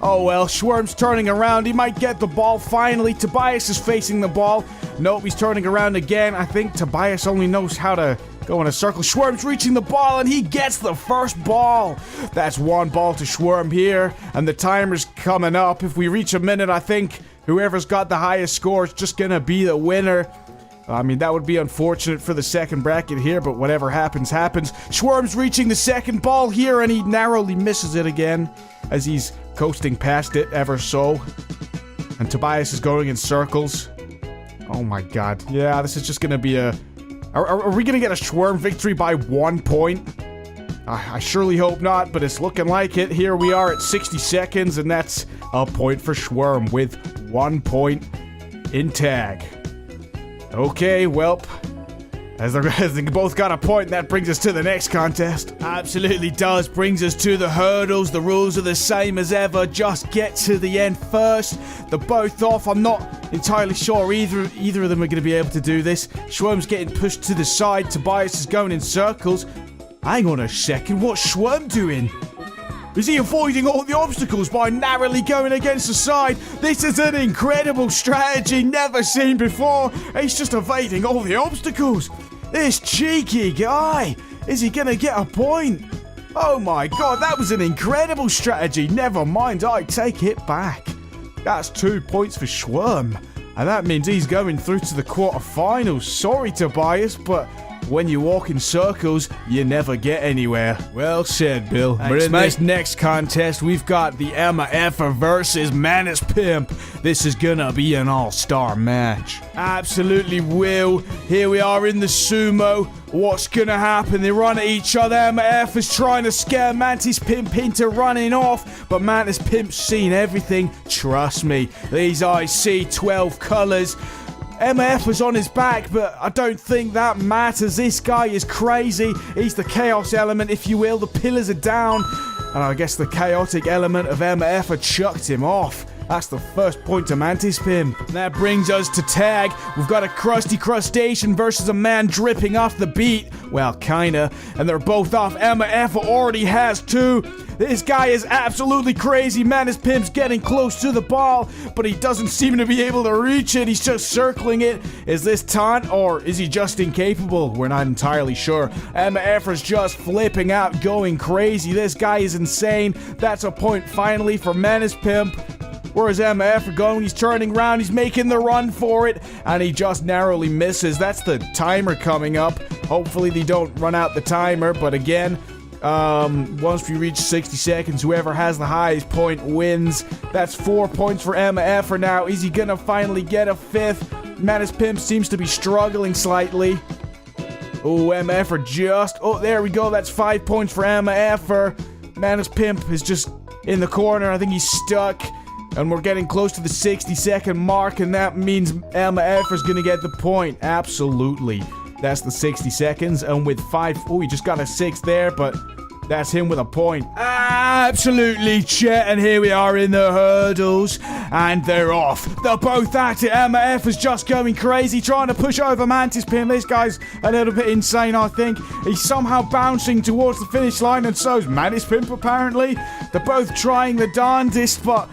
Oh well, Schworm's turning around. He might get the ball finally. Tobias is facing the ball. Nope, he's turning around again. I think Tobias only knows how to go in a circle. Schworm's reaching the ball, and he gets the first ball. That's 1 ball to Schworm here, and the timer's coming up. If we reach a minute, I think whoever's got the highest score is just gonna be the winner. I mean, that would be unfortunate for the second bracket here, but whatever happens, happens. Schworm's reaching the second ball here, and he narrowly misses it again as he's coasting past it ever so. And Tobias is going in circles. Oh my god. Yeah, this is just gonna be a... Are we gonna get a Schworm victory by 1 point? I surely hope not, but it's looking like it. Here we are at 60 seconds, and that's a point for Schworm with 1 point in tag. Okay, well, as they both got a point, that brings us to the next contest. Absolutely does. Brings us to the hurdles. The rules are the same as ever. Just get to the end first. They're both off. I'm not entirely sure either of them are going to be able to do this. Schworm's getting pushed to the side. Tobias is going in circles. Hang on a second. What's Schworm doing? Is he avoiding all the obstacles by narrowly going against the side? This is an incredible strategy never seen before. He's just evading all the obstacles. This cheeky guy. Is he gonna get a point? Oh my god, that was an incredible strategy. Never mind, I take it back. That's 2 points for Schworm. And that means he's going through to the quarterfinals. Sorry, Tobias, but when you walk in circles, you never get anywhere. Well said, Bill. But in this next contest, we've got the Emma Effer versus Manus Pimp. This is gonna be an all-star match. Absolutely will. Here we are in the sumo. What's gonna happen? They run at each other. Emma F is trying to scare Mantis Pimp into running off, but Mantis Pimp's seen everything. Trust me, these eyes see 12 colors. MF was on his back, but I don't think that matters. This guy is crazy. He's the chaos element, if you will. The pillars are down, and I guess the chaotic element of MF had chucked him off. That's the first point to Mantis Pimp. That brings us to tag. We've got a crusty crustacean versus a man dripping off the beat. Well, kinda. And they're both off. Emma F already has 2. This guy is absolutely crazy. Mantis Pimp's getting close to the ball, but he doesn't seem to be able to reach it. He's just circling it. Is this taunt, or is he just incapable? We're not entirely sure. Emma F is just flipping out, going crazy. This guy is insane. That's a point finally for Mantis Pimp. Where's MF going? He's turning around, he's making the run for it, and he just narrowly misses. That's the timer coming up. Hopefully they don't run out the timer, but again, once we reach 60 seconds, whoever has the highest point wins. That's 4 points for MF for now. Is he gonna finally get a 5th? Mantis Pimp seems to be struggling slightly. Oh, MF are just... Oh, there we go. That's 5 points for MF. Mantis Pimp is just in the corner. I think he's stuck. And we're getting close to the 60-second mark, and that means Emma F is going to get the point. Absolutely. That's the 60 seconds, and with 5... Oh, he just got a 6 there, but that's him with a point. Absolutely, Chet, and here we are in the hurdles, and they're off. They're both at it. Emma F is just going crazy, trying to push over Mantis Pimp. This guy's a little bit insane, I think. He's somehow bouncing towards the finish line, and so's Mantis Pimp, apparently. They're both trying the darndest, but...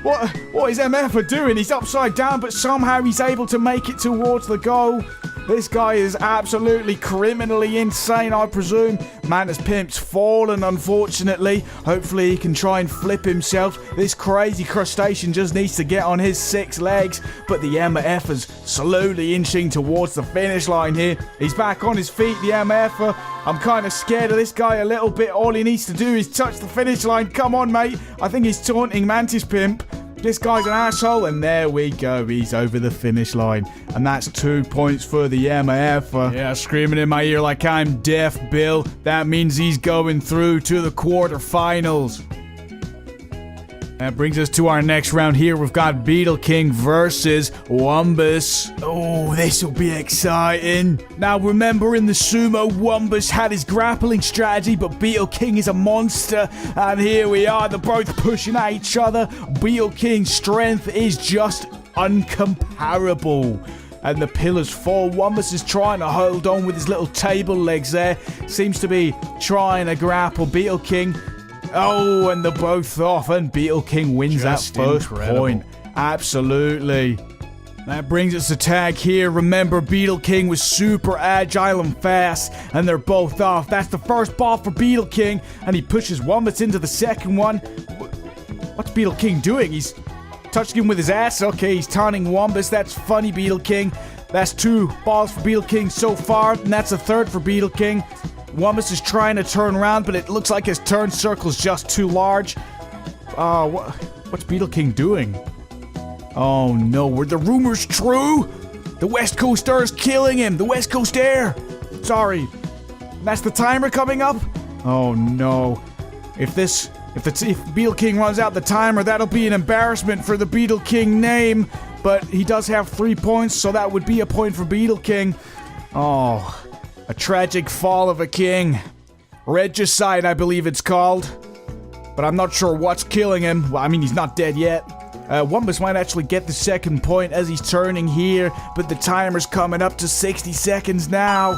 What is MF doing? He's upside down, but somehow he's able to make it towards the goal. This guy is absolutely criminally insane, I presume. Mantis Pimp's fallen, unfortunately. Hopefully he can try and flip himself. This crazy crustacean just needs to get on his 6 legs, but the MF is slowly inching towards the finish line here. He's back on his feet, the MF. I'm kind of scared of this guy a little bit. All he needs to do is touch the finish line. Come on, mate. I think he's taunting Mantis Pimp. This guy's an asshole, and there we go. He's over the finish line, and that's 2 points for the MF. Yeah, screaming in my ear like I'm deaf, Bill. That means he's going through to the quarterfinals. That brings us to our next round here. We've got Beetle King versus Wumbus. Oh, this will be exciting. Now, remember in the sumo, Wumbus had his grappling strategy, but Beetle King is a monster. And here we are. They're both pushing at each other. Beetle King's strength is just uncomparable. And the pillars fall. Wumbus is trying to hold on with his little table legs there. Seems to be trying to grapple Beetle King. Oh, and they're both off, and Beetle King wins Just that first point. Absolutely. That brings us to tag here. Remember, Beetle King was super agile and fast, and they're both off. That's the first ball for Beetle King, and he pushes Wumbus into the second one. What's Beetle King doing? He's touching him with his ass. Okay, he's taunting Wumbus. That's funny, Beetle King. That's 2 balls for Beetle King so far, and that's a 3rd for Beetle King. Wumbus is trying to turn around, but it looks like his turn circle's just too large. What's Beetle King doing? Oh no, were the rumors true? The West Coast Air is killing him. The West Coast Air. Sorry. That's the timer coming up? Oh no. If Beetle King runs out the timer, that'll be an embarrassment for the Beetle King name. But he does have 3 points, so that would be a point for Beetle King. Oh, a tragic fall of a king. Regicide, I believe it's called. But I'm not sure what's killing him. Well, I mean, he's not dead yet. Wumbus might actually get the second point as he's turning here, but the timer's coming up to 60 seconds now.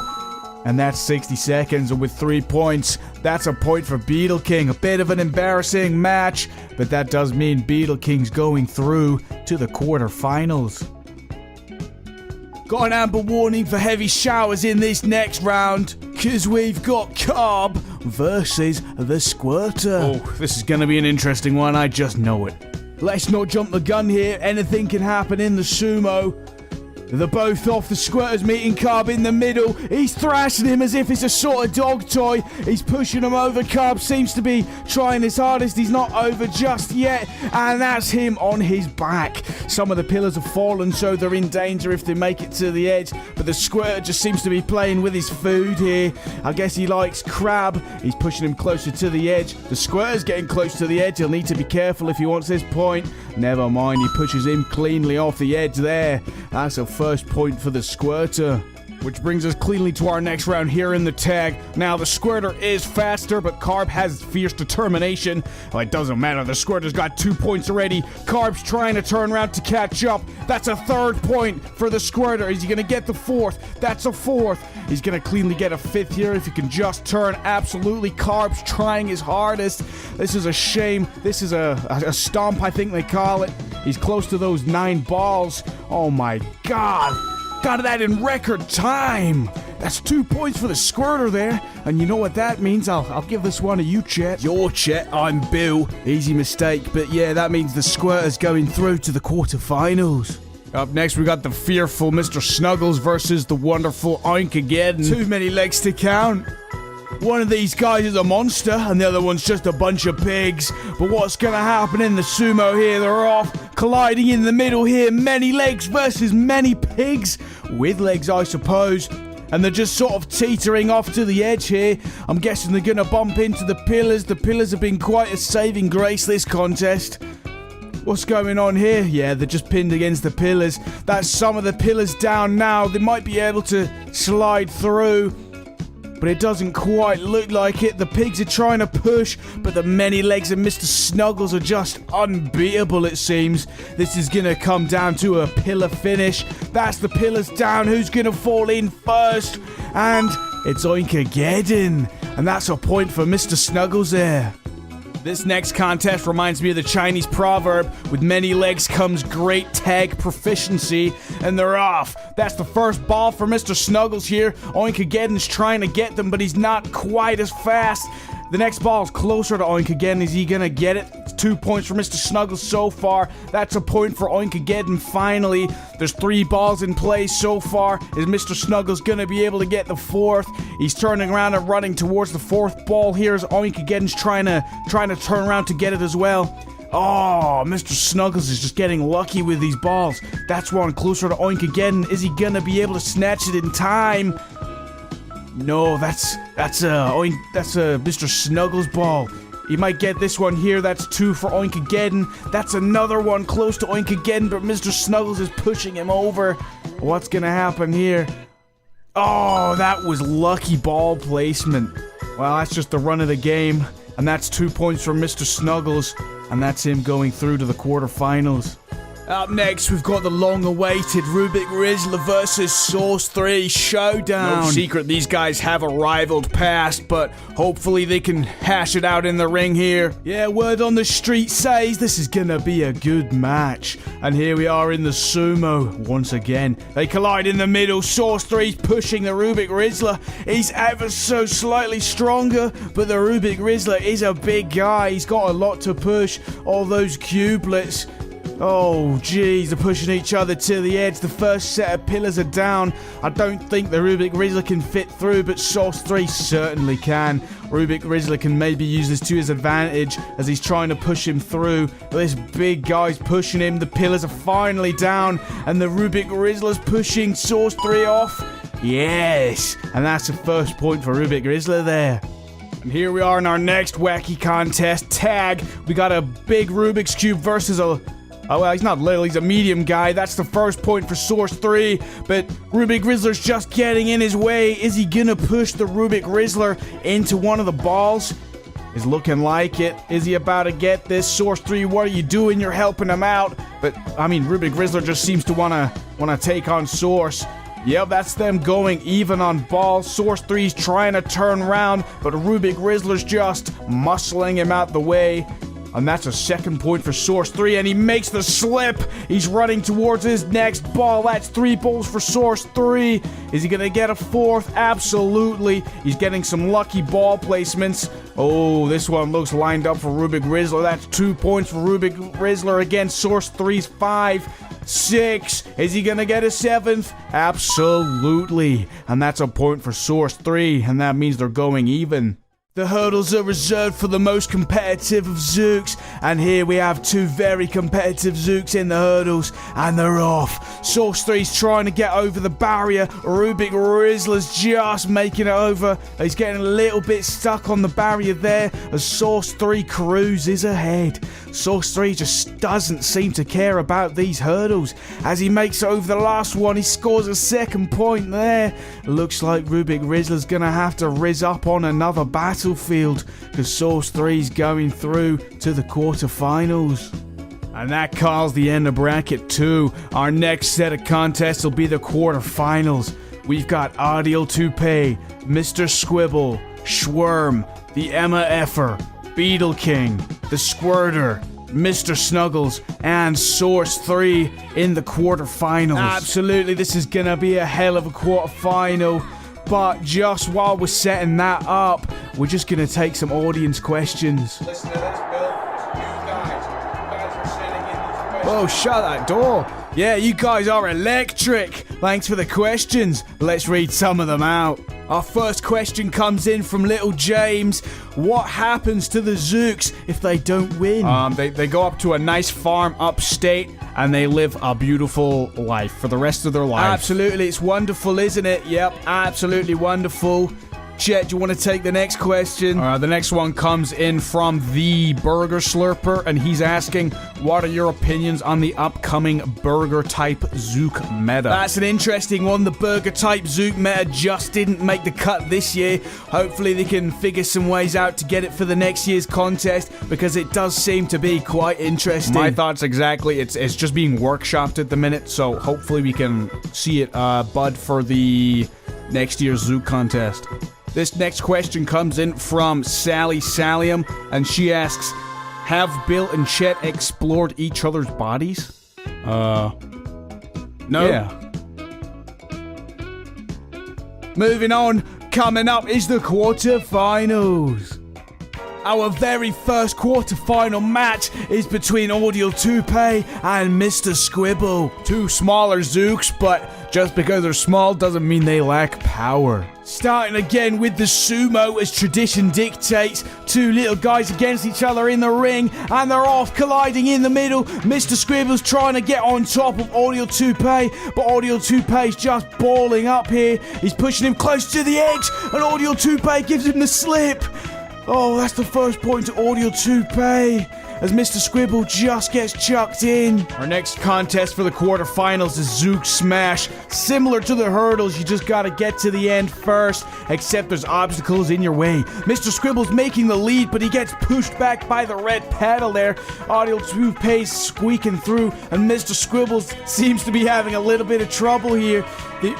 And that's 60 seconds, and with 3 points, that's a point for Beetle King. A bit of an embarrassing match, but that does mean Beetle King's going through to the quarterfinals. Got an amber warning for heavy showers in this next round, because we've got Carb versus the Squirter. Oh, this is gonna be an interesting one, I just know it. Let's not jump the gun here, anything can happen in the sumo. They're both off, the Squirter's meeting Carb in the middle. He's thrashing him as if it's a sort of dog toy. He's pushing him over. Carb seems to be trying his hardest. He's not over just yet. And that's him on his back. Some of the pillars have fallen, so they're in danger if they make it to the edge. But the Squirter just seems to be playing with his food here. I guess he likes crab. He's pushing him closer to the edge. The Squirter's getting close to the edge. He'll need to be careful if he wants this point. Never mind, he pushes him cleanly off the edge there. That's a first point for the Squirter. Which brings us cleanly to our next round here in the tag. Now, the Squirter is faster, but Carb has fierce determination. Well, it doesn't matter. The Squirter's got 2 points already. Carb's trying to turn around to catch up. That's a third point for the Squirter. Is he going to get the fourth? That's a fourth. He's going to cleanly get a fifth here if he can just turn. Absolutely, Carb's trying his hardest. This is a shame. This is a stomp, I think they call it. He's close to those 9 balls. Oh, my God. Got that in record time. That's 2 points for the Squirter there. And you know what that means? I'll give this one to you, Chet. You're Chet, I'm Bill. Easy mistake, but yeah, that means the Squirter's going through to the quarterfinals. Up next, we got the fearful Mr. Snuggles versus the wonderful Oinkageddon. Too many legs to count. One of these guys is a monster, and the other one's just a bunch of pigs. But what's gonna happen in the sumo here? They're off, colliding in the middle here. Many legs versus many pigs. With legs, I suppose. And they're just sort of teetering off to the edge here. I'm guessing they're gonna bump into the pillars. The pillars have been quite a saving grace this contest. What's going on here? Yeah, they're just pinned against the pillars. That's some of the pillars down now. They might be able to slide through, but it doesn't quite look like it. The pigs are trying to push, but the many legs of Mr. Snuggles are just unbeatable, it seems. This is gonna come down to a pillar finish. That's the pillars down. Who's gonna fall in first? And it's Oinkageddon. And that's a point for Mr. Snuggles there. This next contest reminds me of the Chinese proverb, with many legs comes great tag proficiency, and they're off. That's the first ball for Mr. Snuggles here. Oinkageddon's trying to get them, but he's not quite as fast. The next ball is closer to Oinkageddon. Is he gonna get it? It's 2 points for Mr. Snuggles so far. That's a point for Oinkageddon finally. There's 3 balls in play so far. Is Mr. Snuggles gonna be able to get the fourth? He's turning around and running towards the fourth ball here as Oinkageddon's trying to turn around to get it as well. Oh, Mr. Snuggles is just getting lucky with these balls. That's one closer to Oinkageddon. Is he gonna be able to snatch it in time? No, that's Mr. Snuggles' ball. He might get this one here. That's 2 for Oinkageddon. That's another one close to Oinkageddon, but Mr. Snuggles is pushing him over. What's gonna happen here? Oh, that was lucky ball placement. Well, that's just the run of the game, and that's 2 points for Mr. Snuggles, and that's him going through to the quarterfinals. Up next, we've got the long-awaited Rubik Rizzler versus Source 3 showdown. No secret, these guys have a rivaled past, but hopefully they can hash it out in the ring here. Yeah, word on the street says this is gonna be a good match. And here we are in the sumo once again. They collide in the middle. Source 3's pushing the Rubik Rizzler. He's ever so slightly stronger, but the Rubik Rizzler is a big guy. He's got a lot to push. All those cubelets. Oh, geez, they're pushing each other to the edge. The first set of pillars are down. I don't think the Rubik Rizzler can fit through, but Source 3 certainly can. Rubik Rizzler can maybe use this to his advantage as he's trying to push him through. This big guy's pushing him. The pillars are finally down, and the Rubik Rizzler's pushing Source 3 off. Yes, and that's the first point for Rubik Rizzler there. And here we are in our next wacky contest, tag. We got a big Rubik's Cube versus a... Oh, well, he's not little, he's a medium guy. That's the first point for Source 3, but Rubik Rizzler's just getting in his way. Is he gonna push the Rubik Rizzler into one of the balls? Is looking like it. Is he about to get this? Source 3, what are you doing? You're helping him out. But, I mean, Rubik Rizzler just seems to wanna take on Source. Yep, that's them going even on ball. Source 3's trying to turn around, but Rubik Rizzler's just muscling him out the way. And that's a second point for Source 3, and he makes the slip. He's running towards his next ball. That's 3 balls for Source 3. Is he going to get a fourth? Absolutely. He's getting some lucky ball placements. Oh, this one looks lined up for Rubik Rizzler. That's 2 points for Rubik Rizzler against Source 3's 5. 6. Is he gonna get a 7th? Absolutely. And that's a point for Source 3, and that means they're going even. The hurdles are reserved for the most competitive of Zooks, and here we have 2 very competitive Zooks in the hurdles, and they're off. Source 3's trying to get over the barrier. Rubik Rizzler's just making it over. He's getting a little bit stuck on the barrier there as Source 3 cruises ahead. Source 3 just doesn't seem to care about these hurdles. As he makes it over the last one, he scores a second point there. Looks like Rubik Rizzler's gonna have to rizz up on another battlefield because Source 3's going through to the quarterfinals. And that calls the end of bracket 2. Our next set of contests will be the quarterfinals. We've got Audio Toupee, Mr. Squibble, Schworm, the Emma Effer, Beetle King, the Squirter, Mr. Snuggles, and Source 3 in the quarterfinals. Absolutely, this is gonna be a hell of a quarterfinal. But just while we're setting that up, we're just gonna take some audience questions. Listen to this, Bill. You guys are sending in these questions. Oh, shut that door. Yeah, you guys are electric. Thanks for the questions. Let's read some of them out. Our first question comes in from Little James. What happens to the Zooks if they don't win? They go up to a nice farm upstate and they live a beautiful life for the rest of their life. Absolutely, it's wonderful, isn't it? Yep, absolutely wonderful. Chet, do you want to take the next question? The next one comes in from the Burger Slurper, and he's asking, what are your opinions on the upcoming Burger-type Zook meta? That's an interesting one. The Burger-type Zook meta just didn't make the cut this year. Hopefully they can figure some ways out to get it for the next year's contest, because it does seem to be quite interesting. My thoughts exactly. It's just being workshopped at the minute, so hopefully we can see it bud for the next year's Zook contest. This next question comes in from Sally Salium, and she asks, have Bill and Chet explored each other's bodies? No. Yeah. Moving on, coming up is the quarterfinals. Our very first quarterfinal match is between Audio Toupee and Mr. Squibble. 2 smaller Zooks, but just because they're small doesn't mean they lack power. Starting again with the sumo as tradition dictates. 2 little guys against each other in the ring, and they're off, colliding in the middle. Mr. Squibble's trying to get on top of Audio Toupee, but Audio Toupee's just balling up here. He's pushing him close to the edge, and Audio Toupee gives him the slip. Oh, that's the first point to Audio Toupee as Mr. Squibble just gets chucked in. Our next contest for the quarterfinals is Zook Smash. Similar to the hurdles, you just gotta get to the end first, except there's obstacles in your way. Mr. Squibble's making the lead, but he gets pushed back by the red paddle there. Audio Toupee's squeaking through, and Mr. Squibble seems to be having a little bit of trouble here.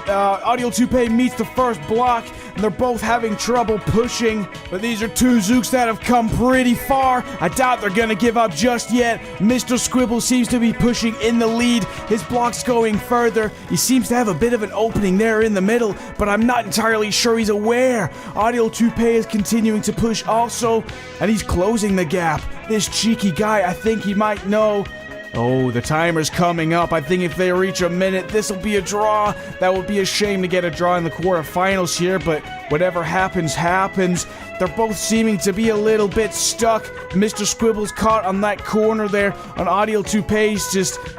Audio Toupee meets the first block, and they're both having trouble pushing, but these are 2 Zooks that have come pretty far. I doubt they're gonna give up just yet. Mr. Squibble seems to be pushing in the lead. His block's going further. He seems to have a bit of an opening there in the middle, but I'm not entirely sure he's aware. Audio Toupee is continuing to push also, and he's closing the gap. This cheeky guy, I think he might know. Oh, the timer's coming up. I think if they reach a minute, this will be a draw. That would be a shame to get a draw in the quarterfinals here, but whatever happens, happens. They're both seeming to be a little bit stuck. Mr. Squibble's caught on that corner there. On Audio Toupee's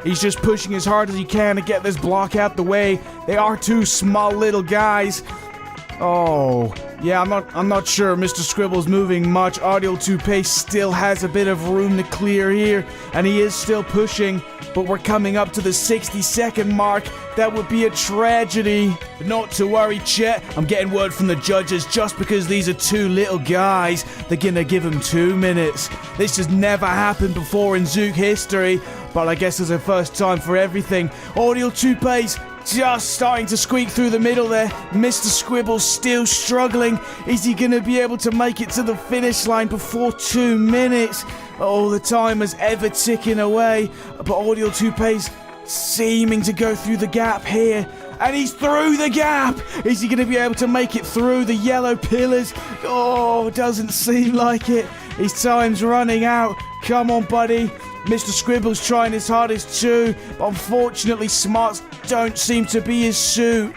he's just pushing as hard as he can to get this block out the way. They are 2 small little guys. Oh, yeah, I'm not sure Mr. Squibble's moving much. Audio Toupee still has a bit of room to clear here, and he is still pushing, but we're coming up to the 60-second mark. That would be a tragedy. But not to worry, Chet. I'm getting word from the judges, just because these are 2 little guys, they're gonna give them 2 minutes. This has never happened before in Zook history, but I guess it's a first time for everything. Audio Toupee's just starting to squeak through the middle there. Mr. Squibble's still struggling. Is he going to be able to make it to the finish line before 2 minutes? Oh, the time is ever ticking away. But Audio Toupee's seeming to go through the gap here. And he's through the gap! Is he going to be able to make it through the yellow pillars? Oh, doesn't seem like it. His time's running out. Come on, buddy. Mr. Squibble's trying his hardest too, but unfortunately smarts don't seem to be his suit.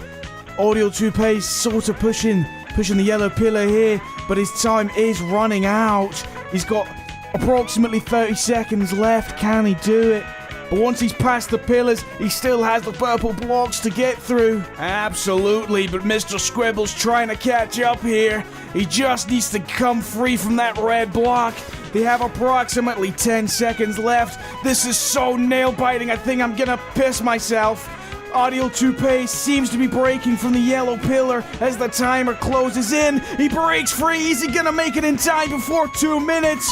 Audio Toupee's sort of pushing the yellow pillar here, but his time is running out. He's got approximately 30 seconds left. Can he do it? But once he's past the pillars, he still has the purple blocks to get through. Absolutely, but Mr. Squibble's trying to catch up here. He just needs to come free from that red block. They have approximately 10 seconds left. This is so nail-biting, I think I'm gonna piss myself. Audio Toupee seems to be breaking from the yellow pillar as the timer closes in. He breaks free. Is he gonna make it in time before 2 minutes?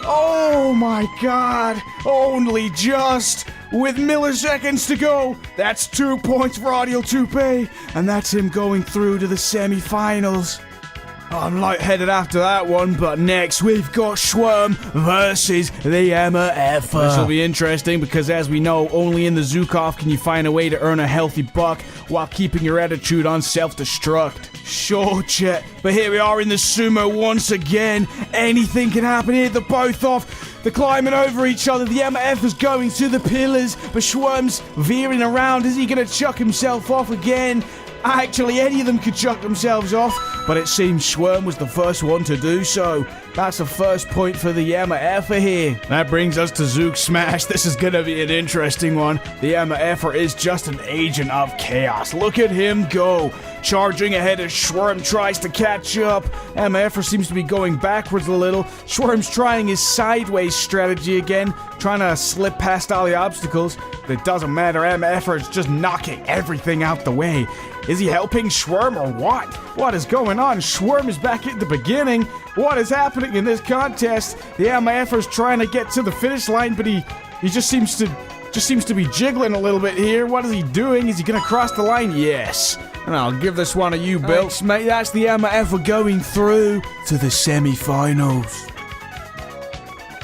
Oh my god, only just with milliseconds to go. That's 2 points for Audio Toupee, and that's him going through to the semi-finals. I'm lightheaded after that one, but next we've got Schworm versus the MFer. This will be interesting because, as we know, only in the Zook Off can you find a way to earn a healthy buck while keeping your attitude on self-destruct. Sure, Chet, but here we are in the sumo once again. Anything can happen here. They're both off. They're climbing over each other. The MF is going to the pillars, but Schworm's veering around. Is he going to chuck himself off again? Actually, any of them could chuck themselves off, but it seems Schworm was the first one to do so. That's the first point for the MFer here. That brings us to Zook Smash. This is gonna be an interesting one. The MFer is just an agent of chaos. Look at him go. Charging ahead as Schworm tries to catch up. MFer seems to be going backwards a little. Schworm's trying his sideways strategy again, trying to slip past all the obstacles, but it doesn't matter. MFer is just knocking everything out the way. Is he helping Schworm or what? What is going on? Schworm is back at the beginning. What is happening in this contest? The MFer's trying to get to the finish line, but he just seems to be jiggling a little bit here. What is he doing? Is he gonna cross the line? Yes. And I'll give this one to you, Bill. Thanks, mate. That's the MFer going through to the semi-finals.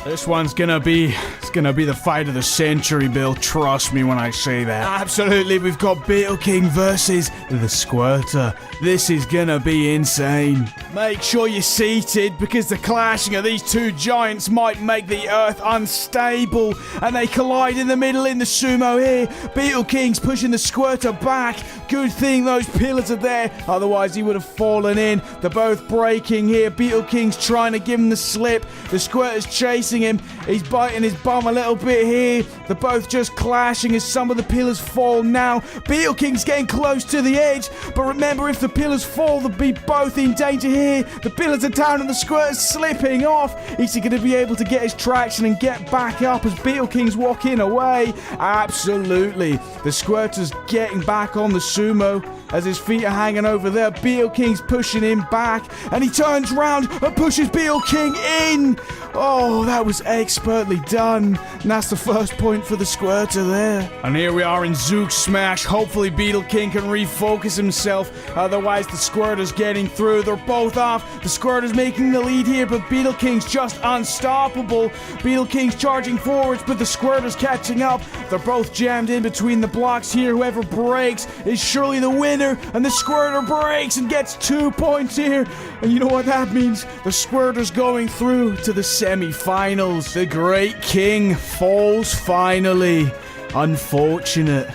This one's gonna be the fight of the century, Bill. Trust me when I say that. Absolutely, we've got Beetle King versus the Squirter. This is gonna be insane. Make sure you're seated because the clashing of these two giants might make the earth unstable. And they collide in the middle in the sumo here. Beetle King's pushing the Squirter back. Good thing those pillars are there, otherwise he would have fallen in. They're both breaking here. Beetle King's trying to give him the slip. The Squirter's chasing him. He's biting his bum a little bit here. They're both just clashing as some of the pillars fall now. Beetle King's getting close to the edge, but remember, if the pillars fall, they'll be both in danger here. The pillars are down and the Squirter's slipping off. Is he going to be able to get his traction and get back up as Beetle King's walking away? Absolutely. The Squirter's getting back on the sumo as his feet are hanging over there. Beetle King's pushing him back, and he turns round and pushes Beetle King in. Oh, that was expertly done. And that's the first point for the Squirter there. And here we are in Zook Smash. Hopefully Beetle King can refocus himself. Otherwise, the Squirter's getting through. They're both off. The Squirter's making the lead here, but Beetle King's just unstoppable. Beetle King's charging forwards, but the Squirter's catching up. They're both jammed in between the blocks here. Whoever breaks is surely the winner. And the Squirter breaks and gets 2 points here. And you know what that means? The Squirter's going through to the semi-finals. The Great King falls finally. Unfortunate.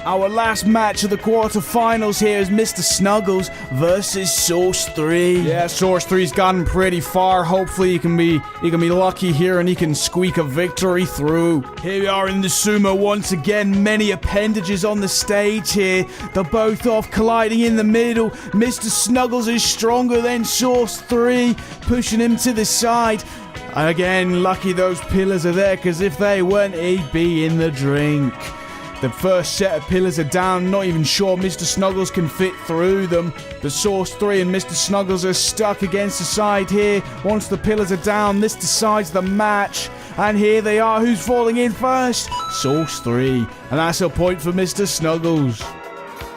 Our last match of the quarterfinals here is Mr. Snuggles versus Source 3. Yeah, Source 3's gotten pretty far. Hopefully he can be lucky here and he can squeak a victory through. Here we are in the sumo once again. Many appendages on the stage here. They're both off, colliding in the middle. Mr. Snuggles is stronger than Source 3, pushing him to the side. Again, lucky those pillars are there, because if they weren't, he'd be in the drink. The first set of pillars are down. Not even sure Mr. Snuggles can fit through them. The Source 3 and Mr. Snuggles are stuck against the side here. Once the pillars are down, this decides the match. And here they are. Who's falling in first? Source 3. And that's a point for Mr. Snuggles.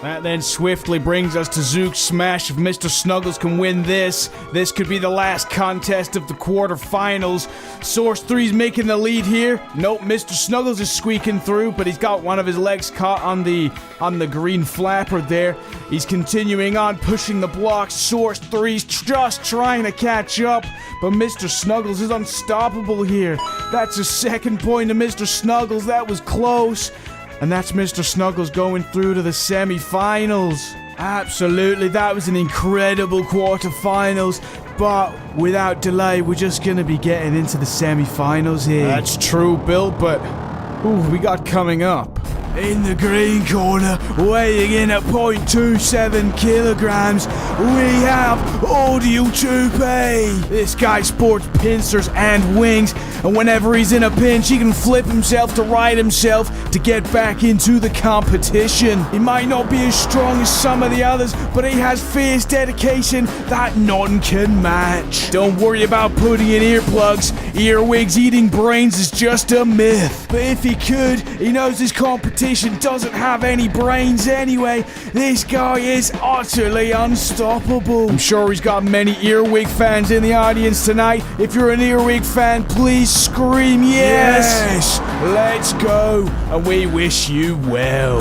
That then swiftly brings us to Zook's Smash. If Mr. Snuggles can win this could be the last contest of the quarterfinals. Source 3's making the lead here. Nope, Mr. Snuggles is squeaking through, but he's got one of his legs caught on the green flapper there. He's continuing on, pushing the blocks. Source 3's just trying to catch up, but Mr. Snuggles is unstoppable here. That's a second point to Mr. Snuggles. That was close. And that's Mr. Snuggles going through to the semi-finals. Absolutely, that was an incredible quarterfinals. But without delay, we're just going to be getting into the semi-finals here. That's true, Bill, but who we got coming up? In the green corner, weighing in at 0.27 kilograms, we have Audio Toupee. This guy sports pincers and wings, and whenever he's in a pinch, he can flip himself to right himself to get back into the competition. He might not be as strong as some of the others, but he has fierce dedication that none can match. Don't worry about putting in earplugs. Earwigs eating brains is just a myth. But if he could, he knows his competition doesn't have any brains anyway. This guy is utterly unstoppable. I'm sure he's got many Earwig fans in the audience tonight. If you're an Earwig fan, please scream yes! Let's go, and we wish you well.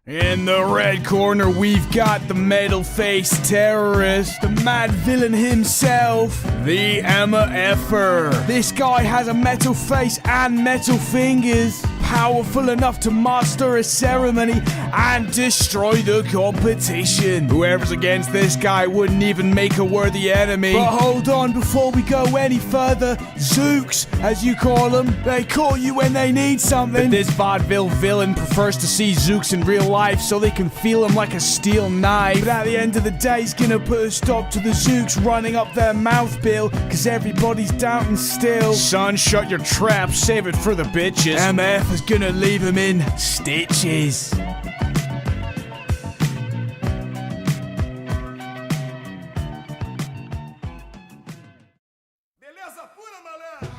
In the red corner, we've got the metal-faced terrorist, the mad villain himself, the MFer. This guy has a metal face and metal fingers, powerful enough to master a ceremony and destroy the competition. Whoever's against this guy wouldn't even make a worthy enemy. But hold on, before we go any further, Zooks, as you call them, they call you when they need something. But this vaudeville villain prefers to see Zooks in real life so they can feel him like a steel knife. But at the end of the day, he's gonna put a stop to the Zooks running up their mouth, Bill, cause everybody's doubting still. Son, shut your trap, save it for the bitches. MF is gonna leave him in stitches.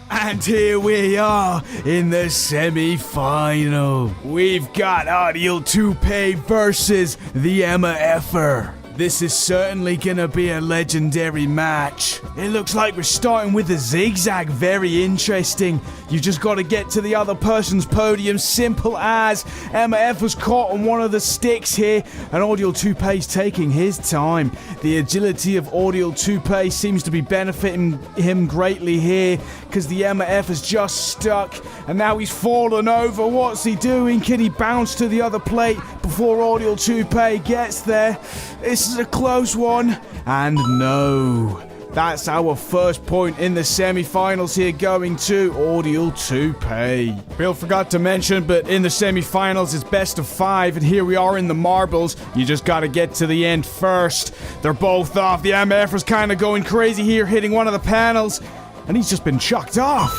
And here we are in the semi-final. We've got Audio Toupee versus the MFer. This is certainly gonna be a legendary match. It looks like we're starting with a zigzag. Very interesting. You just gotta get to the other person's podium. Simple as. MF was caught on one of the sticks here, and Audio Toupee's taking his time. The agility of Audio Toupee seems to be benefiting him greatly here, because the MF is just stuck, and now he's fallen over. What's he doing? Can he bounce to the other plate before Audio Toupee gets there? This is a close one, and no. That's our first point in the semi-finals here, going to Audio Toupee. Bill forgot to mention, but in the semi-finals it's best of 5, and here we are in the marbles. You just gotta get to the end first. They're both off. The MFer's kind of going crazy here, hitting one of the panels, and he's just been chucked off.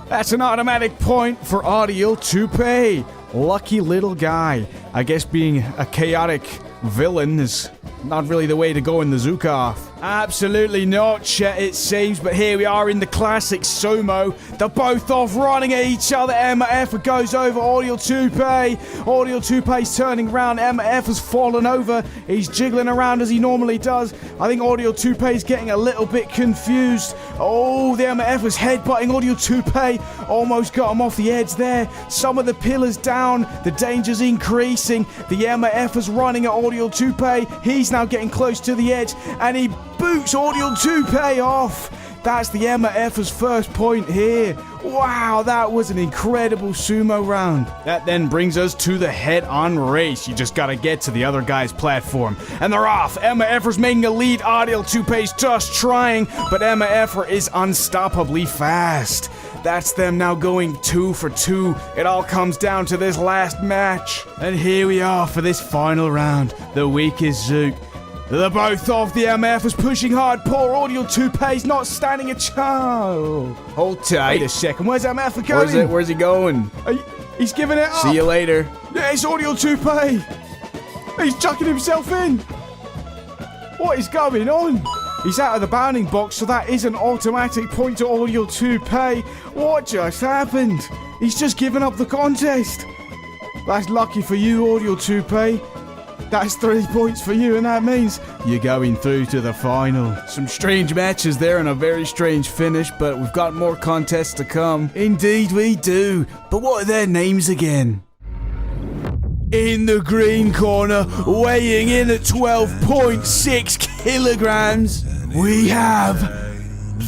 That's an automatic point for Audio Toupee. Lucky little guy. I guess being a chaotic villain is not really the way to go in the Zook Off. Absolutely not, Chet, it seems, but here we are in the classic sumo. They're both off running at each other. MF goes over Audio Toupee. Audio Toupee's turning around. MF has fallen over. He's jiggling around as he normally does. I think Audio Toupee's getting a little bit confused. Oh, the MF was headbutting Audio Toupee. Almost got him off the edge there. Some of the pillars down. The danger's increasing. The MF is running at Audio Toupee. He's now getting close to the edge, and he boots Audio Toupee off. That's the MF's first point here. Wow, that was an incredible sumo round. That then brings us to the head-on race. You just gotta get to the other guy's platform. And they're off. MFer's making a lead. Audio Toupee's just trying, but MFer is unstoppably fast. That's them now going 2 for 2. It all comes down to this last match. And here we are for this final round. The weakest Zook. They're both off. The MF is pushing hard. Poor Audio Toupee's not standing a chance. Hold tight. Wait a second. Where's MF going? Where's he going? He's giving it up. See you later. Yeah, it's Audio Toupee. He's chucking himself in. What is going on? He's out of the bounding box, so that is an automatic point to Audio Toupee. What just happened? He's just given up the contest. That's lucky for you, Audio Toupee. That's 3 points for you, and that means you're going through to the final. Some strange matches there and a very strange finish, but we've got more contests to come. Indeed we do. But what are their names again? In the green corner, weighing in at 12.6 kilograms, we have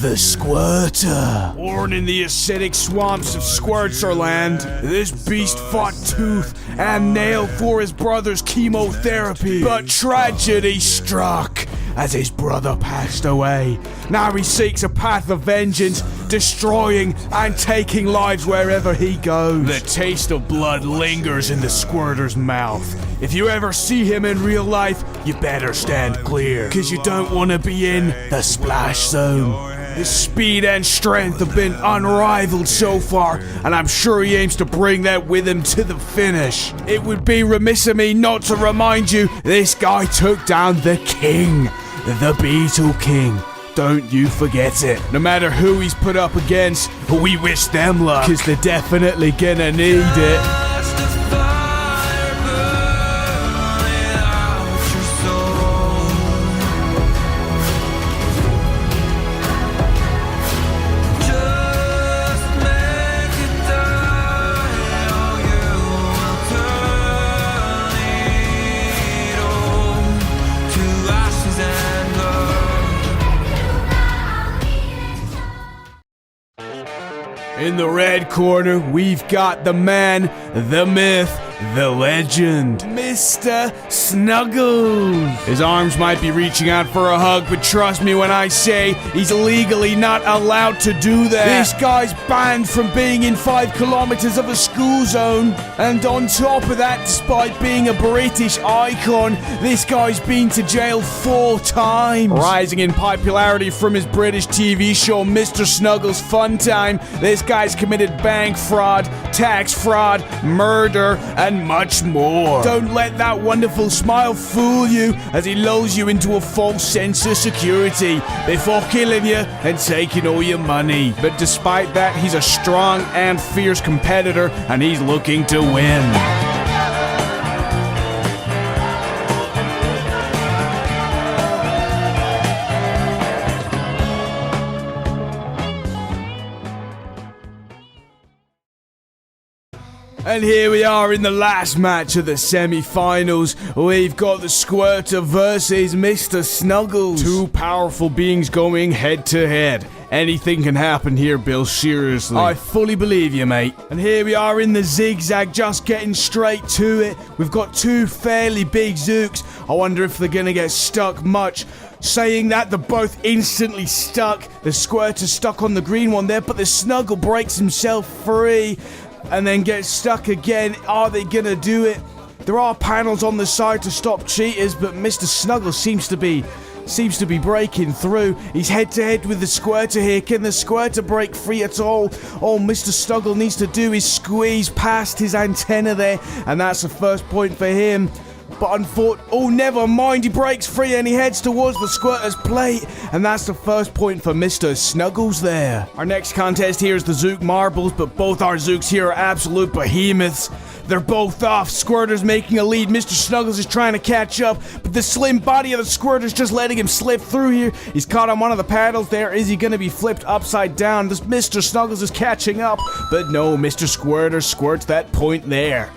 the Squirter. Born in the acidic swamps of Squirtzerland, this beast fought tooth and nail for his brother's chemotherapy. But tragedy struck as his brother passed away. Now he seeks a path of vengeance, destroying and taking lives wherever he goes. The taste of blood lingers in the Squirter's mouth. If you ever see him in real life, You better stand clear, 'cause you don't want to be in the splash zone. his speed and strength have been unrivaled so far, and I'm sure he aims to bring that with him to the finish. It would be remiss of me not to remind you, this guy took down the king, the Beetle King. Don't you forget it. No matter who he's put up against, we wish them luck, 'cause they're definitely gonna need it. In the red corner, we've got the man, the myth, the legend, Mr. Snuggles. His arms might be reaching out for a hug, but trust me when I say he's legally not allowed to do that. This guy's banned from being in 5 kilometers of a school zone. And on top of that, despite being a British icon, this guy's been to jail 4 times. Rising in popularity from his British TV show, Mr. Snuggles Fun Time, this guy's committed bank fraud, tax fraud, murder, and much more. Don't let that wonderful smile fool you as he lulls you into a false sense of security before killing you and taking all your money. But despite that, he's a strong and fierce competitor, and he's looking to win. And here we are in the last match of the semi-finals. We've got the Squirter versus Mr. Snuggles. 2 powerful beings going head to head. Anything can happen here, Bill, seriously. I fully believe you, mate. And here we are in the zigzag, just getting straight to it. We've got 2 fairly big Zooks. I wonder if they're gonna get stuck much. Saying that, they're both instantly stuck. The Squirter's stuck on the green one there, but the Snuggle breaks himself free and then gets stuck again. Are they gonna do it? There are panels on the side to stop cheaters, but Mr. Snuggle seems to be breaking through. He's head to head with the Squirter here. Can the Squirter break free at all? All Mr. Snuggle needs to do is squeeze past his antenna there, and that's the first point for him. But oh, never mind, he breaks free and he heads towards the Squirter's plate, and that's the first point for Mr. Snuggles there. Our next contest here is the Zook Marbles, but both our Zooks here are absolute behemoths. They're both off. Squirter's making a lead. Mr. Snuggles is trying to catch up, but the slim body of the Squirter's just letting him slip through here. He's caught on one of the paddles there. Is he going to be flipped upside down? This Mr. Snuggles is catching up, but no, Mr. Squirter squirts that point there.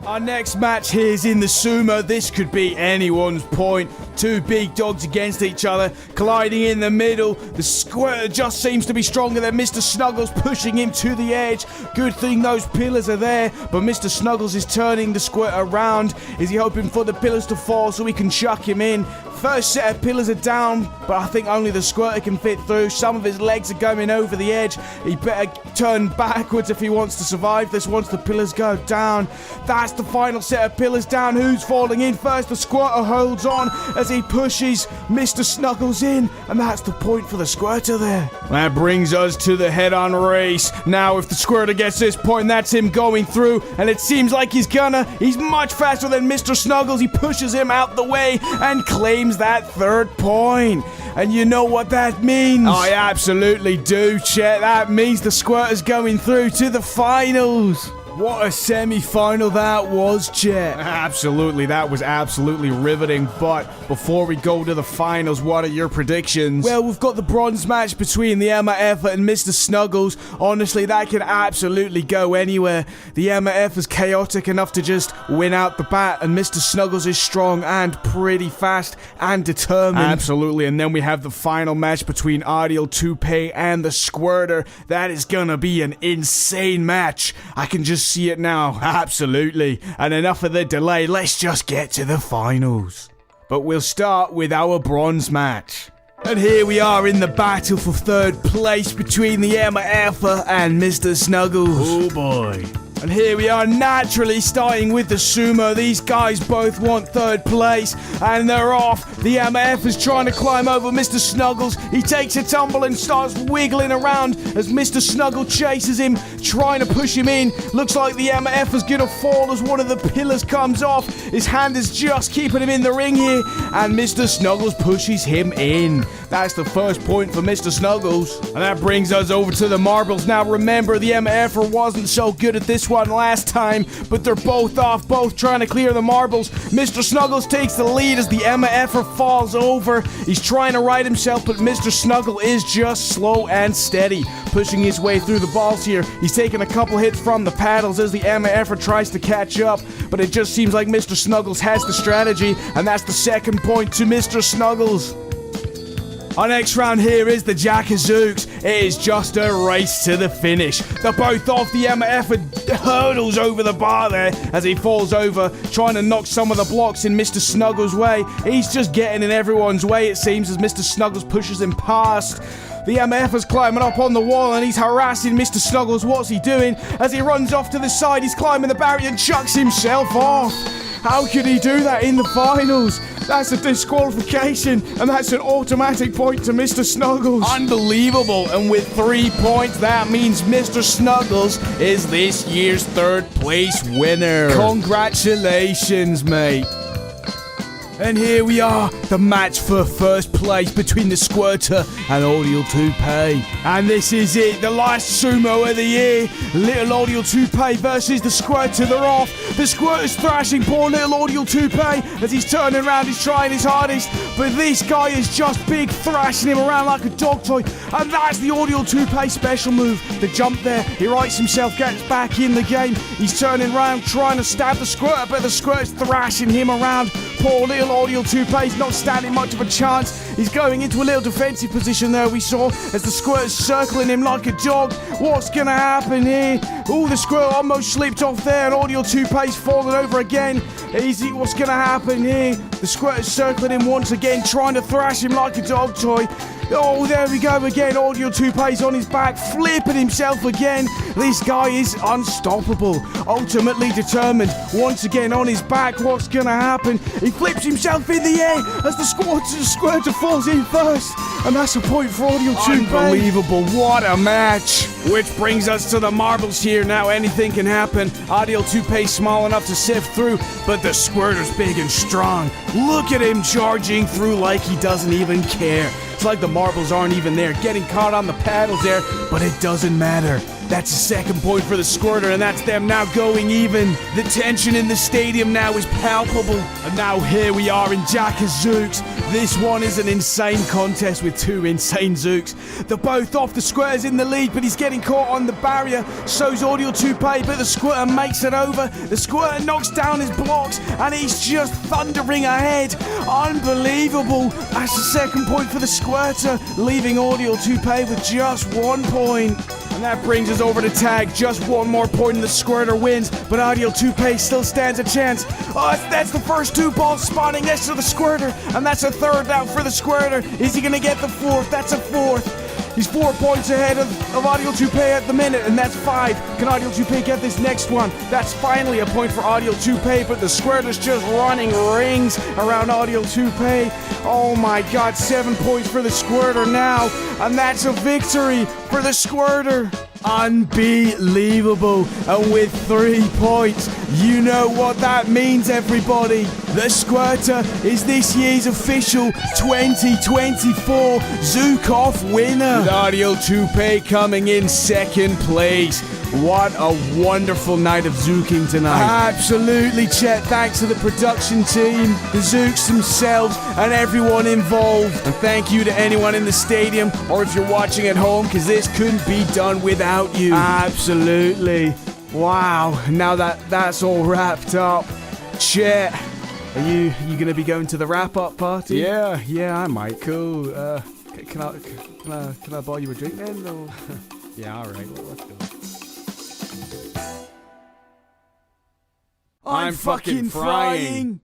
Our next match here is in the sumo. This could be anyone's point. 2 big dogs against each other, colliding in the middle. The Squirter just seems to be stronger than Mr. Snuggles, pushing him to the edge. Good thing those pillars are there, but Mr. Snuggles is turning the Squirter around. Is he hoping for the pillars to fall so he can chuck him in? First set of pillars are down, but I think only the Squirter can fit through. Some of his legs are going over the edge. He better turn backwards if he wants to survive this once the pillars go down. That's the final set of pillars down. Who's falling in first? The Squirter holds on as he pushes Mr. Snuggles in, and that's the point for the Squirter there. That brings us to the head-on race. Now, if the Squirter gets this point, that's him going through, and it seems like he's much faster than Mr. Snuggles. He pushes him out the way and claims claims that third point. And you know what that means? I absolutely do, Chet. That means the Squirter's going through to the finals. What a semi-final that was, Chet. Absolutely, that was absolutely riveting. But before we go to the finals, what are your predictions? Well, we've got the bronze match between the Emma Effa and Mr. Snuggles. Honestly, that could absolutely go anywhere. The Emma Effa is chaotic enough to just win out the bat, and Mr. Snuggles is strong and pretty fast and determined. Absolutely, and then we have the final match between Audio Toupee and the Squirter. That is gonna be an insane match. I can just see it now. Absolutely. And enough of the delay, let's just get to the finals. But we'll start with our bronze match. And here we are in the battle for third place between the Emma Effa and Mr. Snuggles. Oh boy. And here we are, naturally starting with the sumo. These guys both want third place, and they're off. The MF is trying to climb over Mr. Snuggles. He takes a tumble and starts wiggling around as Mr. Snuggle chases him, trying to push him in. Looks like the MF is gonna fall as one of the pillars comes off. His hand is just keeping him in the ring here, and Mr. Snuggles pushes him in. That's the first point for Mr. Snuggles. And that brings us over to the marbles. Now remember, the MF wasn't so good at this one last time, but they're both off, both trying to clear the marbles. Mr. Snuggles takes the lead as the Emma Effer falls over. He's trying to right himself, but Mr. Snuggle is just slow and steady, pushing his way through the balls here. He's taking a couple hits from the paddles as the Emma Effer tries to catch up, but it just seems like Mr. Snuggles has the strategy, and that's the second point to Mr. Snuggles. Our next round here is the Jack of Zooks. It is just a race to the finish. They're both off. The Emma Effer hurdles over the bar there as he falls over, trying to knock some of the blocks in Mr. Snuggles' way. He's just getting in everyone's way, it seems, as Mr. Snuggles pushes him past. The MF is climbing up on the wall and he's harassing Mr. Snuggles. What's he doing? As he runs off to the side, he's climbing the barrier and chucks himself off. How could he do that in the finals? That's a disqualification, and that's an automatic point to Mr. Snuggles. Unbelievable, and with 3 points, that means Mr. Snuggles is this year's third place winner. Congratulations, mate. And here we are, the match for first place between the Squirter and Audio Toupee. And this is it, the last sumo of the year. Little Audio Toupee versus the Squirter. They're off. The Squirter's thrashing poor little Audio Toupee as he's turning around, he's trying his hardest. But this guy is just big, thrashing him around like a dog toy. And that's the Audio Toupee special move. The jump there, he rights himself, gets back in the game. He's turning around, trying to stab the Squirter, but the Squirter's thrashing him around. Poor little Audio Toupee's not standing much of a chance. He's going into a little defensive position there, we saw, as the Squirter's circling him like a dog. What's gonna happen here? Oh, the Squirter almost slipped off there, and Audio Toupee's falling over again. Easy, what's gonna happen here? The Squirter's circling him once again, trying to thrash him like a dog toy. Oh, there we go again. Audio Toupee's on his back, flipping himself again. This guy is unstoppable, ultimately determined. Once again on his back, what's gonna happen? He flips himself in the air as the Squirter falls in first. And that's a point for Audio Toupee. Unbelievable, what a match. Which brings us to the marbles here. Now anything can happen. Audio Toupee's small enough to sift through, but the Squirter's big and strong. Look at him charging through like he doesn't even care. It's like the marbles aren't even there, getting caught on the paddles there, but it doesn't matter. That's a second point for the Squirter, and that's them now going even. The tension in the stadium now is palpable. And now here we are in Jack of Zooks. This one is an insane contest with two insane Zooks. They're both off. The Squirter's in the lead, but he's getting caught on the barrier. So's Audio Toupee, but the Squirter makes it over. The Squirter knocks down his blocks, and he's just thundering ahead. Unbelievable. That's the second point for the Squirter, leaving Audio Toupee with just 1 point. And that brings us over to tag. Just one more point and the Squirter wins, but Audio Toupee still stands a chance. Oh, that's the first 2 balls spawning next to the Squirter, and that's a third out for the Squirter. Is he gonna get the fourth? That's a fourth. He's 4 points ahead of Audio Toupee at the minute, and that's 5. Can Audio Toupee get this next one? That's finally a point for Audio Toupee, but the Squirter's just running rings around Audio Toupee. Oh my god, 7 points for the Squirter now, and that's a victory for the Squirter. Unbelievable. And with 3 points, you know what that means, everybody. The Squirter is this year's official 2024 Zook Off winner. With Ariel Toupee coming in second place. What a wonderful night of zooking tonight. Absolutely, Chet. Thanks to the production team, the Zooks themselves, and everyone involved. And thank you to anyone in the stadium, or if you're watching at home, because this couldn't be done without you. Absolutely. Wow. Now that's all wrapped up. Chet, are you gonna be going to the wrap-up party? Yeah, I might. Cool. Can I buy you a drink then? Or? Yeah, all right. Well, let's go. I'm fucking frying.